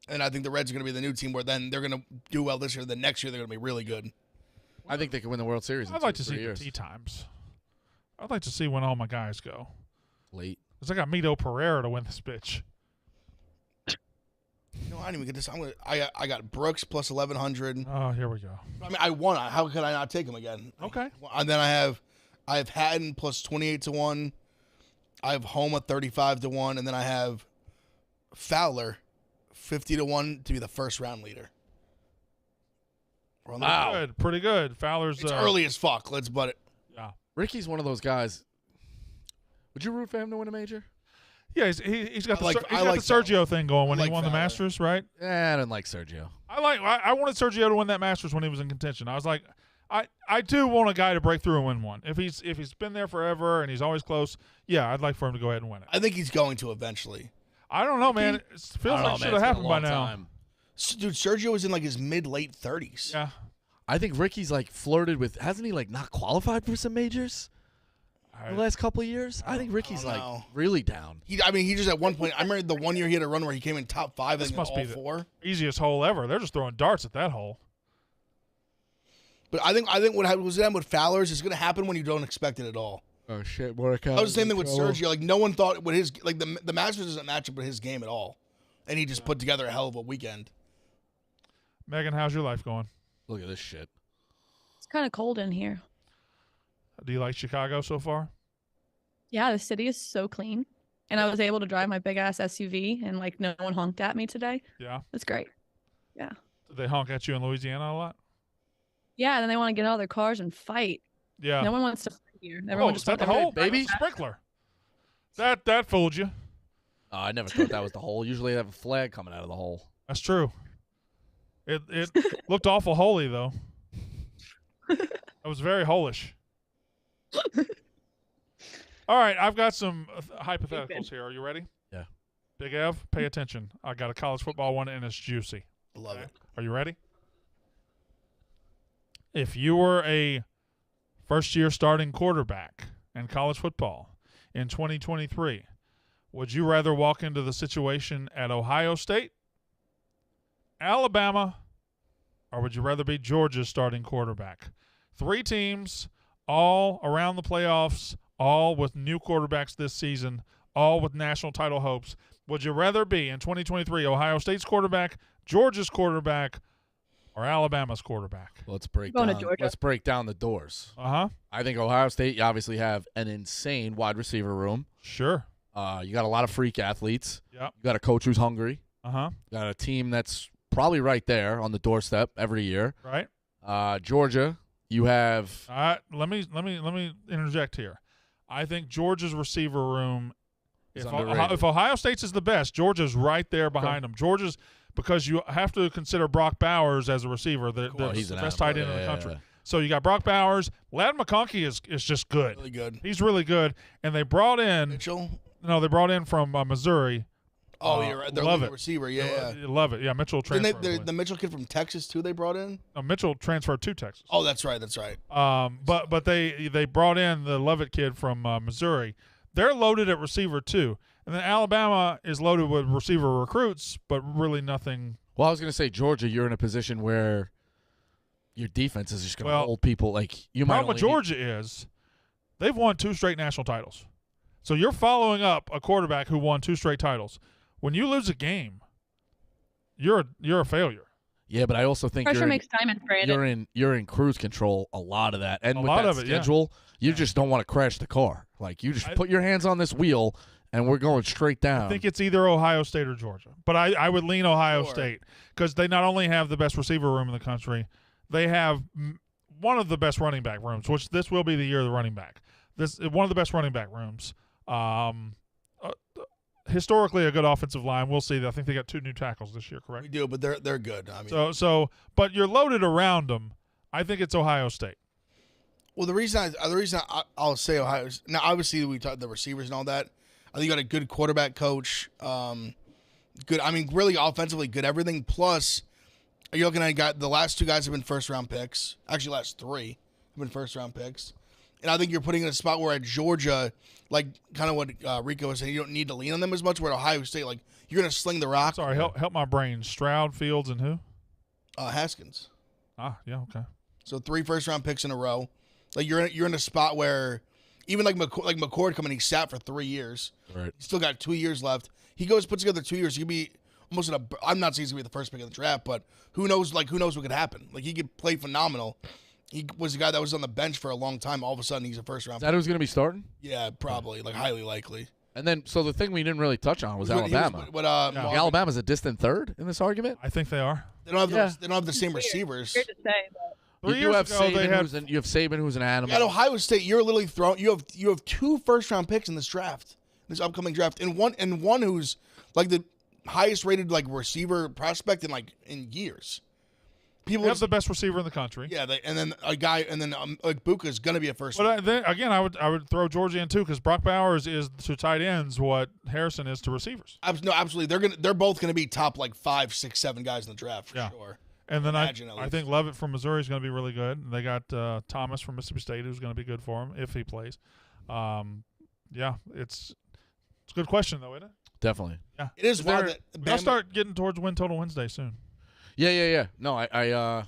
And I think the Reds are going to be the new team where then they're going to do well this year. The next year they're going to be really good. I think they can win the World Series. I'd like to see the tee times. I'd like to see when all my guys go. Late. Because I got Mito Pereira to win this bitch. No, I didn't even get this. I got Brooks plus 1,100. Oh, here we go. I mean, I won. How could I not take him again? Okay. And then I have Hatton plus 28-1. I have Homa 35-1, and then I have Fowler 50-1 to be the first round leader. Wow, pretty good. Fowler's it's early as fuck. Let's butt it. Yeah, Ricky's one of those guys. Would you root for him to win a major? Yeah, he's got the Sergio thing going when he won the Masters, right? Yeah, I didn't like Sergio. I wanted Sergio to win that Masters when he was in contention. I was like, I do want a guy to break through and win one. If he's been there forever and he's always close, yeah, I'd like for him to go ahead and win it. I think he's going to eventually. I don't know, man. It feels like it should have happened by now. Dude, Sergio was in like his mid-late 30s. Yeah. I think Ricky's like flirted with. Hasn't he like not qualified for some majors the last couple of years? I think Ricky's like really down. He just at one point. I remember the one year he had a run where he came in top 5. This must be the easiest hole ever. They're just throwing darts at that hole. But I think what was that with Fowler's is going to happen when you don't expect it at all. Oh shit! That was the same thing with Sergio. Like no one thought with his the Masters doesn't match up with his game at all, and he just put together a hell of a weekend. Megan, how's your life going? Look at this shit. It's kind of cold in here. Do you like Chicago so far? Yeah, the city is so clean. And I was able to drive my big-ass SUV, and, like, no one honked at me today. Yeah. That's great. Yeah. Did they honk at you in Louisiana a lot? Yeah, and then they want to get out of their cars and fight. Yeah. No one wants to fight here. Everyone just is that the hole, baby? Sprinkler. That fooled you. Oh, I never thought that was the hole. Usually they have a flag coming out of the hole. That's true. It looked awful holy, though. It was very holish. All right, I've got some hypotheticals here. Are you ready? Yeah. Big Ev, pay attention. I got a college football one, and it's juicy. Love it. Are you ready? If you were a first-year starting quarterback in college football in 2023, would you rather walk into the situation at Ohio State, Alabama, or would you rather be Georgia's starting quarterback? 3 teams, all around the playoffs, all with new quarterbacks this season, all with national title hopes. Would you rather be in 2023 Ohio State's quarterback, Georgia's quarterback, or Alabama's quarterback? Let's break down the doors. Uh-huh. I think Ohio State, you obviously have an insane wide receiver room. Sure. You got a lot of freak athletes. Yep. You got a coach who's hungry. Uh-huh. You got a team that's probably right there on the doorstep every year. Right. Georgia, you have let me interject here. I think Georgia's receiver room, if Ohio State's is the best, Georgia's right there behind them. Georgia's, because you have to consider Brock Bowers as a receiver, the best tight end in the country. So you got Brock Bowers. Ladd McConkey is just good. Really good. He's really good. And they brought in Mitchell. No, they brought in from Missouri. Oh, you're right. They're a receiver. Yeah. Love it. Yeah, Mitchell transferred. The Mitchell kid from Texas too. They brought in. No, Mitchell transferred to Texas. Oh, that's right. But they brought in the Lovett kid from Missouri. They're loaded at receiver too, and then Alabama is loaded with receiver recruits, but really nothing. Well, I was going to say Georgia. You're in a position where your defense is just going to hold people. Like you might. Problem with Georgia is they've won 2 straight national titles, so you're following up a quarterback who won 2 straight titles. When you lose a game, you're a failure. Yeah, but I also think pressure makes diamonds, Brandon. You're in cruise control a lot of that, and with that schedule, you just don't want to crash the car. Like you just put your hands on this wheel, and we're going straight down. I think it's either Ohio State or Georgia, but I would lean Ohio State because they not only have the best receiver room in the country, they have one of the best running back rooms. Which this will be the year of the running back. This is one of the best running back rooms. Historically, a good offensive line. We'll see. I think they got 2 new tackles this year, correct? We do, but they're good. I mean, but you're loaded around them. I think it's Ohio State. Well, the reason I'll say Ohio. Now, obviously, we talked the receivers and all that. I think you got a good quarterback coach. Good. I mean, really offensively good. Everything. Plus, you're looking at the last 2 guys have been first-round picks. Actually, last 3 have been first-round picks. And I think you're putting in a spot where at Georgia, like kind of what Rico was saying, you don't need to lean on them as much. Where at Ohio State, like you're going to sling the rock. Sorry, help my brain. Stroud, Fields, and who? Haskins. Ah, yeah, okay. So 3 first-round picks in a row. Like you're in a spot where even like McCord coming, he sat for 3 years. Right. He's still got 2 years left. He puts together 2 years. He could be almost I'm not saying he's gonna be the first pick of the draft, but who knows? Like who knows what could happen? Like he could play phenomenal. He was a guy that was on the bench for a long time. All of a sudden, he's a first-round. Is that who's going to be starting? Yeah, probably. Like highly likely. And then, so the thing we didn't really touch on was Alabama. Alabama's a distant third in this argument. I think they are. They don't have the same receivers. Weird to say, but You have Saban, who's an animal. At Ohio State, you're literally throwing. You have 2 first-round picks in this draft, this upcoming draft, and one who's like the highest-rated like receiver prospect in years. People have the best receiver in the country. Yeah, and then Buka is going to be a first. But I would throw Georgia in too because Brock Bowers is to tight ends what Harrison is to receivers. No, absolutely. They're both going to be top like 5, 6, 7 guys in the draft for sure. And then I think Levitt from Missouri is going to be really good. They got Thomas from Mississippi State who's going to be good for him if he plays. Yeah, it's a good question though, isn't it? Definitely. Yeah, it is. They'll start getting towards win total Wednesday soon. Yeah. No, you got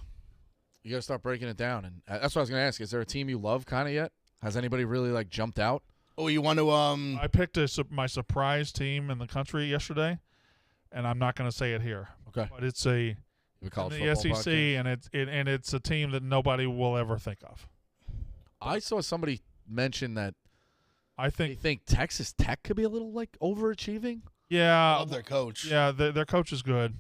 to start breaking it down, and that's what I was going to ask. Is there a team you love kind of yet? Has anybody really like jumped out? Oh, you want to? I picked my surprise team in the country yesterday, and I'm not going to say it here. Okay, but it's in the SEC, podcast. and it's a team that nobody will ever think of. I saw somebody mention that. They think Texas Tech could be a little like overachieving. Yeah, I love their coach. Yeah, their coach is good.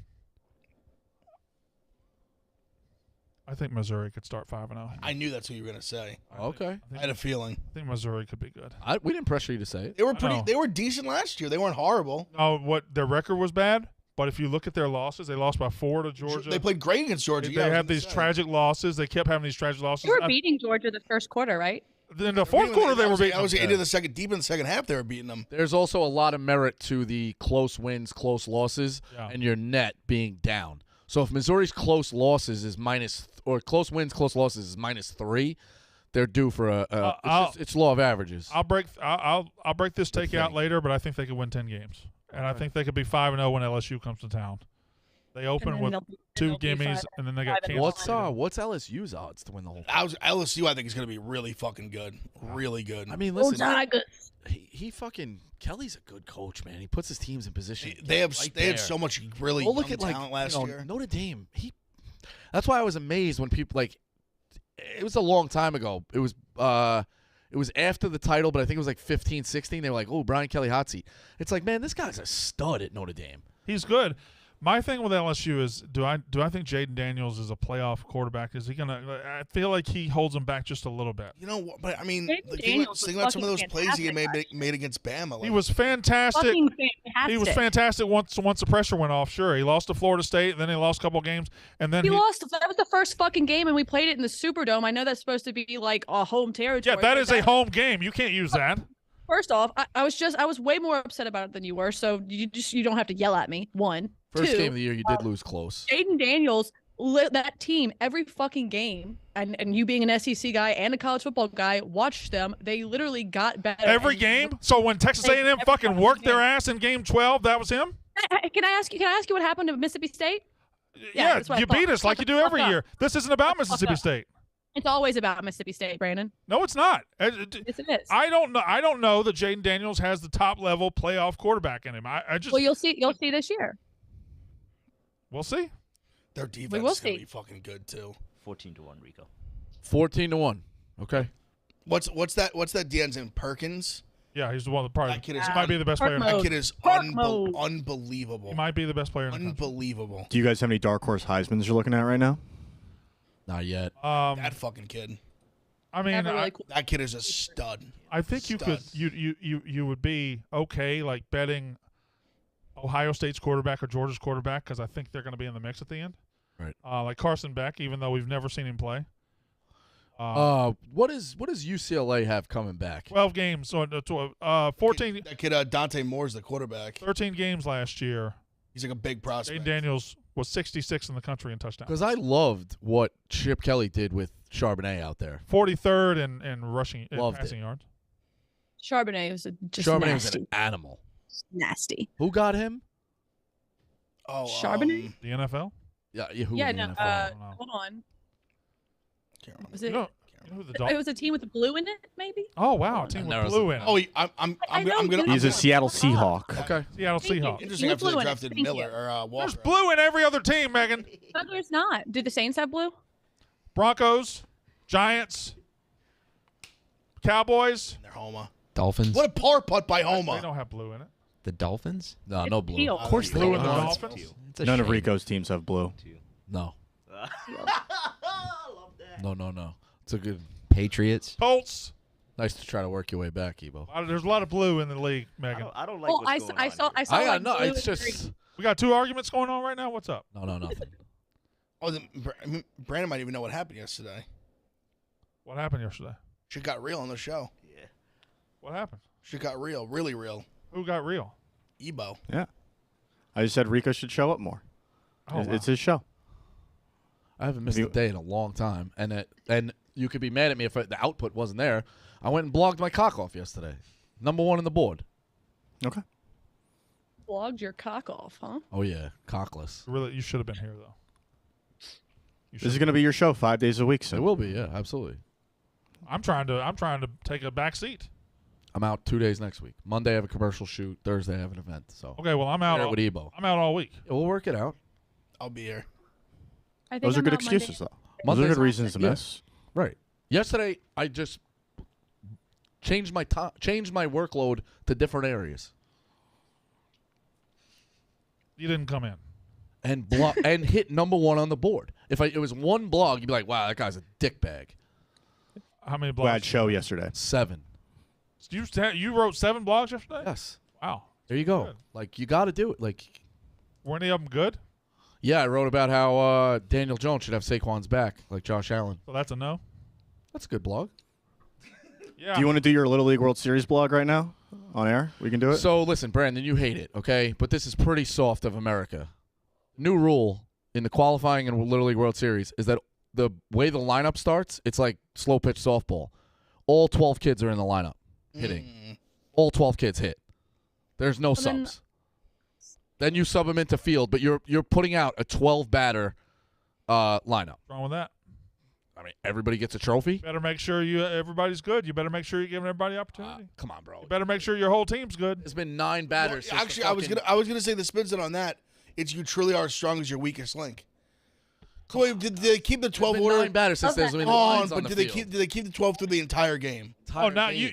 I think Missouri could start 5-0. I knew that's who you were going to say. Okay. I had a feeling. I think Missouri could be good. We didn't pressure you to say it. They were decent last year. They weren't horrible. Oh, their record was bad, but if you look at their losses, they lost by 4 to Georgia. They played great against Georgia. They have these tragic losses. They kept having these tragic losses. They were beating Georgia the first quarter, right? In the fourth quarter, they were beating them. I was into the second, deep in the second half, they were beating them. There's also a lot of merit to the close wins, close losses, and your net being down. So if Missouri's close losses is close wins, close losses is -3, they're due for it's law of averages. I'll break this take out later, but I think they could win 10 games, and I think they could be 5-0 when LSU comes to town. They open with 2 gimmies, and then they got Kansas. What's LSU's odds to win the whole thing? LSU, I think, is going to be really fucking good. Really good. I mean, listen, he fucking Kelly's a good coach, man. He puts his teams in position. They had so much really young talent last year. Notre Dame. That's why I was amazed when people it was a long time ago. It was after the title, but I think it was like 15, 16. They were like, oh, Brian Kelly hot seat. It's like, man, this guy's a stud at Notre Dame. He's good. My thing with LSU is, do I think Jaden Daniels is a playoff quarterback? Is he gonna? I feel like he holds him back just a little bit. You know what? But I mean, think about some of those plays he made against Bama. He was fantastic. He was fantastic once the pressure went off. Sure, he lost to Florida State, and then he lost a couple games, and then he lost. That was the first fucking game, and we played it in the Superdome. I know that's supposed to be like a home territory. Yeah, that is a home game. You can't use that. First off, I was way more upset about it than you were. So you don't have to yell at me. One. First 2, game of the year, you did lose close. Jaden Daniels lit that team every fucking game, and you being an SEC guy and a college football guy, watched them. They literally got better every game. So when Texas A&M fucking worked their ass in game 12, that was him. Can I ask you what happened to Mississippi State? Yeah, you beat us like you do every year. This isn't about Mississippi State. It's always about Mississippi State, Brandon. No, it's not. Yes, it is. I don't know that Jaden Daniels has the top level playoff quarterback in him. I just. Well, you'll see this year. We'll see. Their defense is going to be fucking good too. 14-1, Rico. 14-1. Okay. What's that DN's name? Perkins? Yeah, he's the one. He might be the best player. That kid is unbelievable. He might be the best player in the country. Unbelievable. Do you guys have any dark horse Heismans you're looking at right now? Not yet. That fucking kid. I mean, that kid is a stud. I think you would be okay like betting Ohio State's quarterback or Georgia's quarterback because I think they're going to be in the mix at the end. Right. Like Carson Beck, even though we've never seen him play. What does UCLA have coming back? 12 games. So 14. That kid Dante Moore's the quarterback. 13 games last year. He's like a big prospect. Jane Daniels was 66 in the country in touchdowns. Because I loved what Chip Kelly did with Charbonnet out there. 43rd in rushing and passing yards. Charbonnet was just Charbonnet nasty. was an animal. Nasty. Who got him? Oh, Charbonnet? The NFL? Yeah, who Yeah, in the no. NFL? Hold on. Can't remember. Was it? You know who the It was a team with blue in it, maybe. Oh wow, a team with blue in it. Oh, I'm gonna. He's a Seattle Seahawk. Okay. Seattle Thank you. Seahawks. Interesting. With After they blue in it. drafted Thank Miller you. or Walker. There's blue in every other team, Megan. No, there's not. Do the Saints have blue? Broncos, Giants, Cowboys. They're Homa. Dolphins. What a par putt by They Homa. don't have blue in it. The Dolphins? No, no blue. teal. Of course they Blue in the don't. Dolphins. It's a None of shame. Rico's teams have blue. No. No. It's a good. Patriots. Colts. Nice to try to work your way back, Ebo. There's a lot of blue in the league, Megan. I don't like Well, what's going on here. I saw I got like no. blue It's and just. green. We got two arguments going on right now. What's up? No, nothing. Oh, Brandon might even know what happened yesterday. What happened yesterday? Shit got real on the show. Yeah. What happened? Shit got real, really real. Who got real? Ebo. Yeah. I just said Rico should show up more. Oh, wow. It's his show. I haven't missed a day in a long time, and you could be mad at me if the output wasn't there. I went and blogged my cock off yesterday. Number 1 on the board. Okay. Blogged your cock off, huh? Oh yeah, cockless. Really, you should have been here though. You This is should- going to be your show 5 days a week. It So will be, yeah, absolutely. I'm trying to take a back seat. I'm out 2 days next week. Monday I have a commercial shoot. Thursday I have an event. So Okay, well I'm out. Share it with Ebo. I'm out all week. Yeah, we'll work it out. I'll be here. I think those are I'm good out Monday. excuses, though. Those Monday's are good not- reasons to yeah. miss. Right. Yesterday I just changed my workload to different areas You didn't come in. and and hit number 1 on the board. If it was one blog, you'd be like, "Wow, that guy's a dick bag." How many Bad blogs? show yesterday. 7. You wrote 7 blogs yesterday? Yes. Wow. There you go. Good. Like you got to do it. Like Were any of them good? yeah, I wrote about how Daniel Jones should have Saquon's back, like Josh Allen. So that's a no. That's a good blog. Yeah. Do you want to do your Little League World Series blog right now on air? We can do it. So listen, Brandon, you hate it, okay? But this is pretty soft of America. New rule in the qualifying and Little League World Series is that the way the lineup starts, it's like slow pitch softball. All 12 kids are in the lineup hitting. All 12 kids hit. There's no subs. Then you sub them into field, but you're putting out a 12 batter lineup. What's wrong with that? I mean, everybody gets a trophy. Better make sure everybody's good. You better make sure you're giving everybody opportunity. Come on, bro. You better make sure your whole team's good. There's been 9 batters. Well, actually, I was gonna say the spins it on that. It's you truly are as strong as your weakest link. So wait, did they keep the 12 order? 9 batters since there's been on, lines on but the did field. they keep the 12 through the entire game? Oh, now you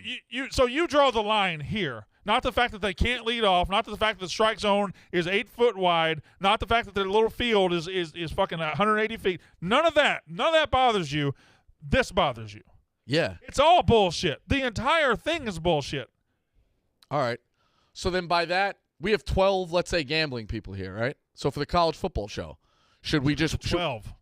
so you draw the line here. Not the fact that they can't lead off, not the fact that the strike zone is 8 foot wide, not the fact that their little field is fucking 180 feet. None of that bothers you. This bothers you. Yeah. It's all bullshit. The entire thing is bullshit. All right. So then by that, we have 12, let's say, gambling people here, right? So for the college football show, should we just 12.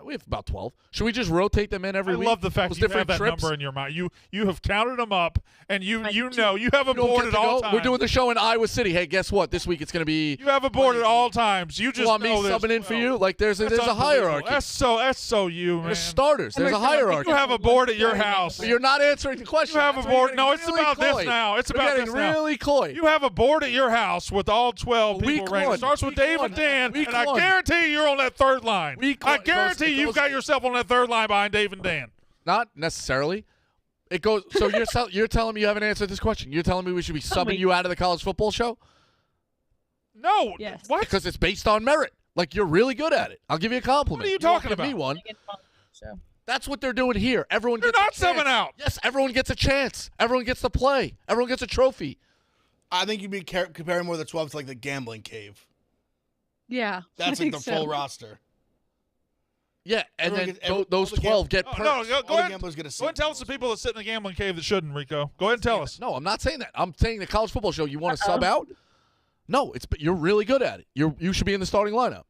We have about 12. Should we just rotate them in every I week? love the fact Those that you have that trips? number in your mind. You have counted them up, and you know you have a You don't board get at to all go? times. We're doing the show in Iowa City. Hey, guess what? This week it's going to be. You have a board at all times. You just want me know there's subbing in for 12. you? Like there's a That's unbelievable. hierarchy. That's so you, man. There's starters. There's a Emerson, hierarchy. You have a board at your house. But you're not answering the question. You have a That's why board. you're No, getting it's really about coy. this now. It's You're about getting this now. really coy. You have a board at your house with all 12 people Week rated. one. It starts with Week Dave one. and Dan, Week and I one. guarantee you're on that third line. Week I one. guarantee It you've goes- got yourself on that third line behind Dave and Dan. Not necessarily. It goes. So you're telling me you haven't answered this question. You're telling me we should be subbing you out of the college football show No. Yes. What? because it's based on merit. Like you're really good at it. I'll give you a compliment. What are you won't talking give me about? one. So. That's what they're doing here. Everyone You're gets not a chance. subbing out. Yes, everyone gets a chance. Everyone gets to play. Everyone gets a trophy. I think you'd be comparing more of the 12 to like the gambling cave. Yeah. That's I like think the full so. roster. Yeah, and Everyone then gets- those all the 12 get Oh, perks. no, go All the ahead. gamblers get a Go ahead and tell us the people that sit in the gambling cave that shouldn't, Rico. Go ahead and tell us. No, I'm not saying that. I'm saying the college football show. You want to sub out? No, you're really good at it. You should be in the starting lineup,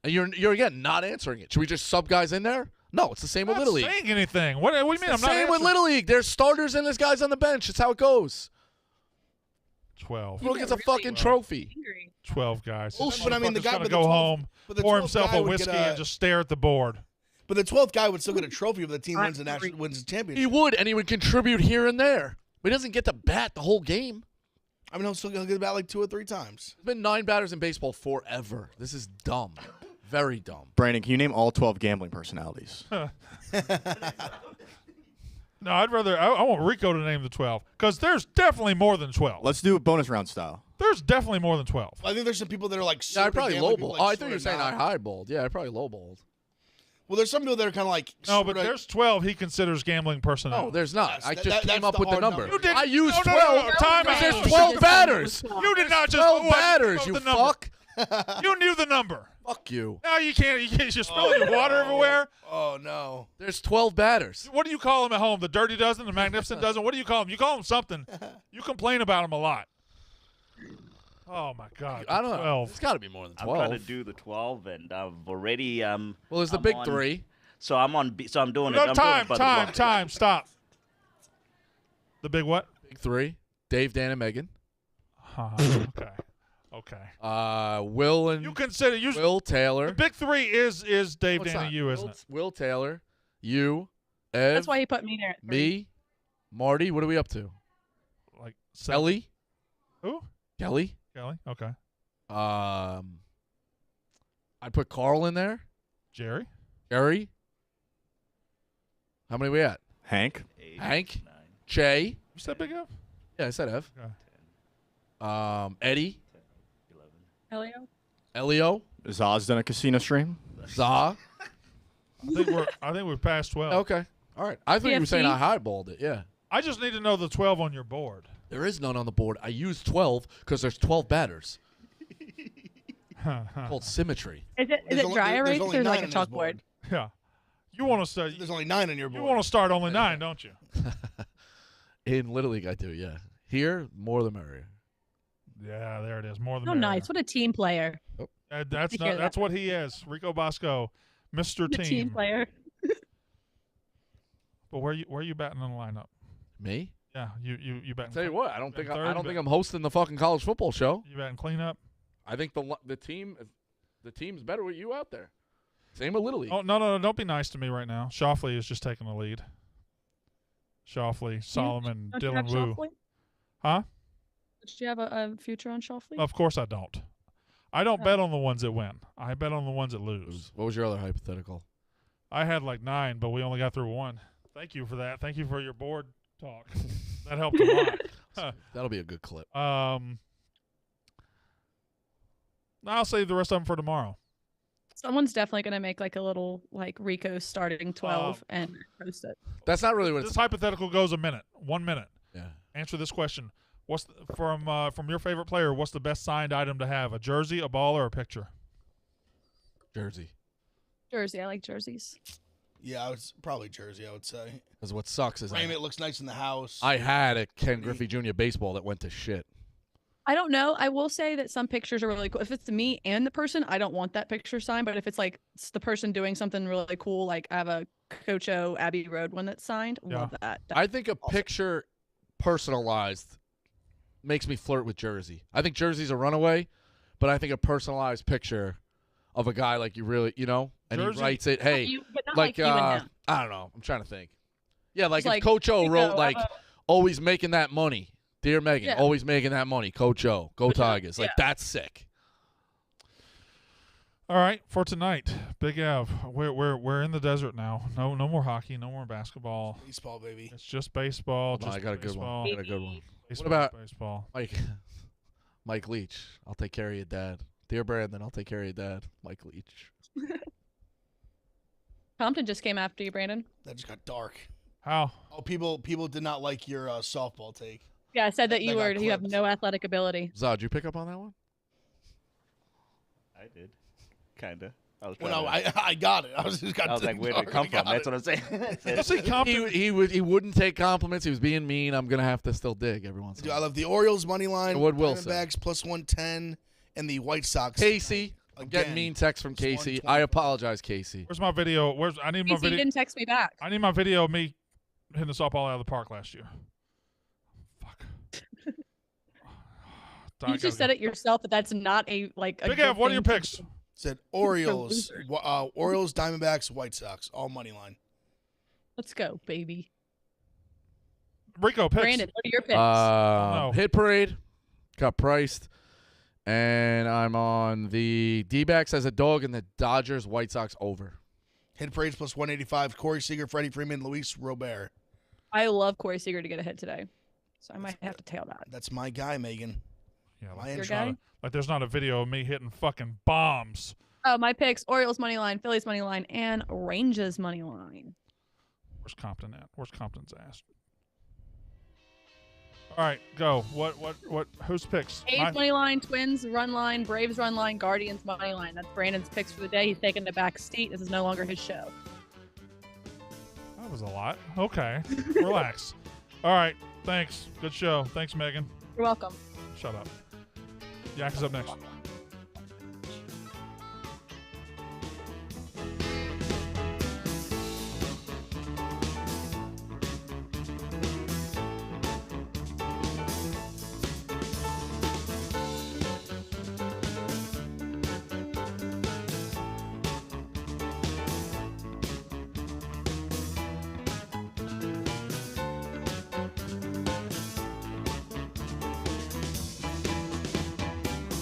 and you're again not answering it. Should we just sub guys in there? No, it's the same with I'm Little not League. saying anything. What do you mean? I'm not Same with Little League. There's starters and there's guys on the bench. That's how it goes. 12. Who gets a fucking trophy? 12 guys. Oh, but I mean, the guy going to but the go 12th home, but the pour 12th himself guy a would whiskey, get a- and just stare at the board. But the 12th guy would still get a trophy if the team wins the championship. He would, and he would contribute here and there. But he doesn't get to bat the whole game. I mean, he'll get about like 2 or 3 times. There's been 9 batters in baseball forever. This is dumb. Very dumb. Brandon, can you name all 12 gambling personalities? No, I'd rather. I want Rico to name the 12 because there's definitely more than 12. Let's do it bonus round style. There's definitely more than 12. I think there's some people that are like Yeah, I probably gambling people, lowballed. like, I thought you were saying sorta I not. highballed. Yeah, I probably lowballed. Well, there's some people that are kind of like No, but sorta- there's 12 he considers gambling personnel. No, there's not. Yes, I that- just that's came up the with the hard number. number. You did- I used no, 12. no, time because out. there's 12 batters. You did not just 12 what? batters, You you the number. fuck. You knew the number. Fuck you. Now you can't. You can't just spilling your water everywhere. Oh no. There's 12 batters. What do you call them at home? The dirty dozen, the magnificent dozen. What do you call them? You call them something. You complain about them a lot. Oh my God. I don't know. 12. It's got to be more than I'm 12. trying to do the 12, and I've already Well, there's the I'm big on- 3. So I'm on. So I'm doing it. No, I'm doing time, it by the time, book. time. Stop. The big what? Big 3. Dave, Dan, and Megan. Okay. Okay. Will and You consider you. Will Taylor. The big 3 is Dave, No, it's Dan, not. and you, isn't Will, it? Will Taylor, you, Ev, That's why he put me there. At 3. me, Marty. What are we up to? Like seven. Kelly. Who? Kelly. Kelly. Okay. I'd put Carl in there. Jerry. Gary. How many we at? Hank. 8, Hank. 9, Jay. You said big F? Yeah, I said Ev. Okay. Eddie. 11. Elio? Elio. Zaz done a casino stream. Za. I think we're past 12. Okay. All right. I thought you were saying PFT? I highballed it. Yeah. I just need to know the 12 on your board. There is none on the board. I used 12 because there's 12 batters. Called symmetry. Is it There's only- dry there's erase only or 9 like a on this chalkboard? board. Yeah. You want to start? There's only 9 on your You board. want to start only 9, don't you? In Little League, I do. Yeah. Here, more the merrier. Yeah, there it is. More than Oh, nice. What a team player. That's to hear not. That's that. what he is. Rico Bosco, Mr. The team player. But where you batting in the lineup? Me? Yeah, you batting. Tell you what, I don't think Third, I don't but- think I'm hosting the fucking college football show. You batting cleanup? I think the team's better with you out there. Same with Little League. Oh no! Don't be nice to me right now. Shoffley is just taking the lead. Shoffley, Solomon, Don't you have Dylan Wu. Shoffley? Huh? Did you have a future on Shoffley? Of course I don't. I don't bet on the ones that win. I bet on the ones that lose. What was your other hypothetical? I had like 9, but we only got through 1. Thank you for that. Thank you for your board talk. That helped a lot. That'll be a good clip. I'll save the rest of them for tomorrow. Someone's definitely going to make like a little like Rico starting 12 and post it. That's not really what This it's. hypothetical goes a minute. 1 minute. Yeah. Answer this question. What's from your favorite player? What's the best signed item to have? A jersey, a ball, or a picture? Jersey. Jersey. I like jerseys. Yeah, it's probably jersey, I would say. Because what sucks is Frame it looks nice in the house. I had a Ken Griffey Jr. baseball that went to shit. I don't know. I will say that some pictures are really cool. If it's me and the person, I don't want that picture signed. But if it's like it's the person doing something really cool, like I have a Coach O Abbey Road one that's signed, love that. I think a picture personalized makes me flirt with jersey. I think jersey's a runaway, but I think a personalized picture of a guy like you really, and Jersey? he writes it, hey, but not like you and him. I don't know. I'm trying to think. Yeah, like It's if like, Coach O Rico, wrote have like a- always making that money. Dear Megan, Yeah. always making that money. Coach O, go Coach O, Tigers. Like yeah. that's sick. All right, for tonight, Big Av, we're in the desert now. No more hockey, no more basketball. Baseball, baby. It's just baseball. No, Just I got a good baseball. one. I got a good one. Baseball, What about- baseball? Mike Leach? I'll take care of your dad. Dear Brandon, I'll take care of your dad. Mike Leach. Compton just came after you, Brandon. That just got dark. How? Oh, people did not like your softball take. Yeah, I said that That you got have clipped. no athletic ability. Zod, did you pick up on that one? I did, kinda. I was. Well, no, trying to- I got it. I was just got. I was like, where did it come from? That's what I'm saying. Let's see, Compton. He wouldn't take compliments. He was being mean. I'm gonna have to still dig every once in Dude, a I while. love the Orioles money line. What Will say? Diamondbacks plus 110, and the White Sox. Casey I'm getting mean text from Casey. I apologize, Casey. Where's my video? I need my Casey video. didn't text me back. I need my video of me hitting the softball out of the park last year. Fuck. You just said it yourself, but that's not a like. Big Ev, what are your picks? Said Orioles, Orioles, Diamondbacks, White Sox, all money line. Let's go, baby. Rico picks. Brandon, what are your picks? Hit Parade got priced, and I'm on the D-backs as a dog and the Dodgers White Sox over. Hit Parade's plus 185. Corey Seager, Freddie Freeman, Luis Robert. I love Corey Seager to get a hit today, so I might have to tail that. That's my guy, Megan. Yeah, like there's not a video of me hitting fucking bombs. Oh, my picks: Orioles money line, Phillies money line, and Rangers money line. Where's Compton at? Where's Compton's ass? All right, go. What? Whose picks? A's money line, Twins run line, Braves run line, Guardians money line. That's Brandon's picks for the day. He's taking the back seat. This is no longer his show. That was a lot. Okay, relax. All right, thanks. Good show. Thanks, Megan. You're welcome. Shut up. Yak is up next.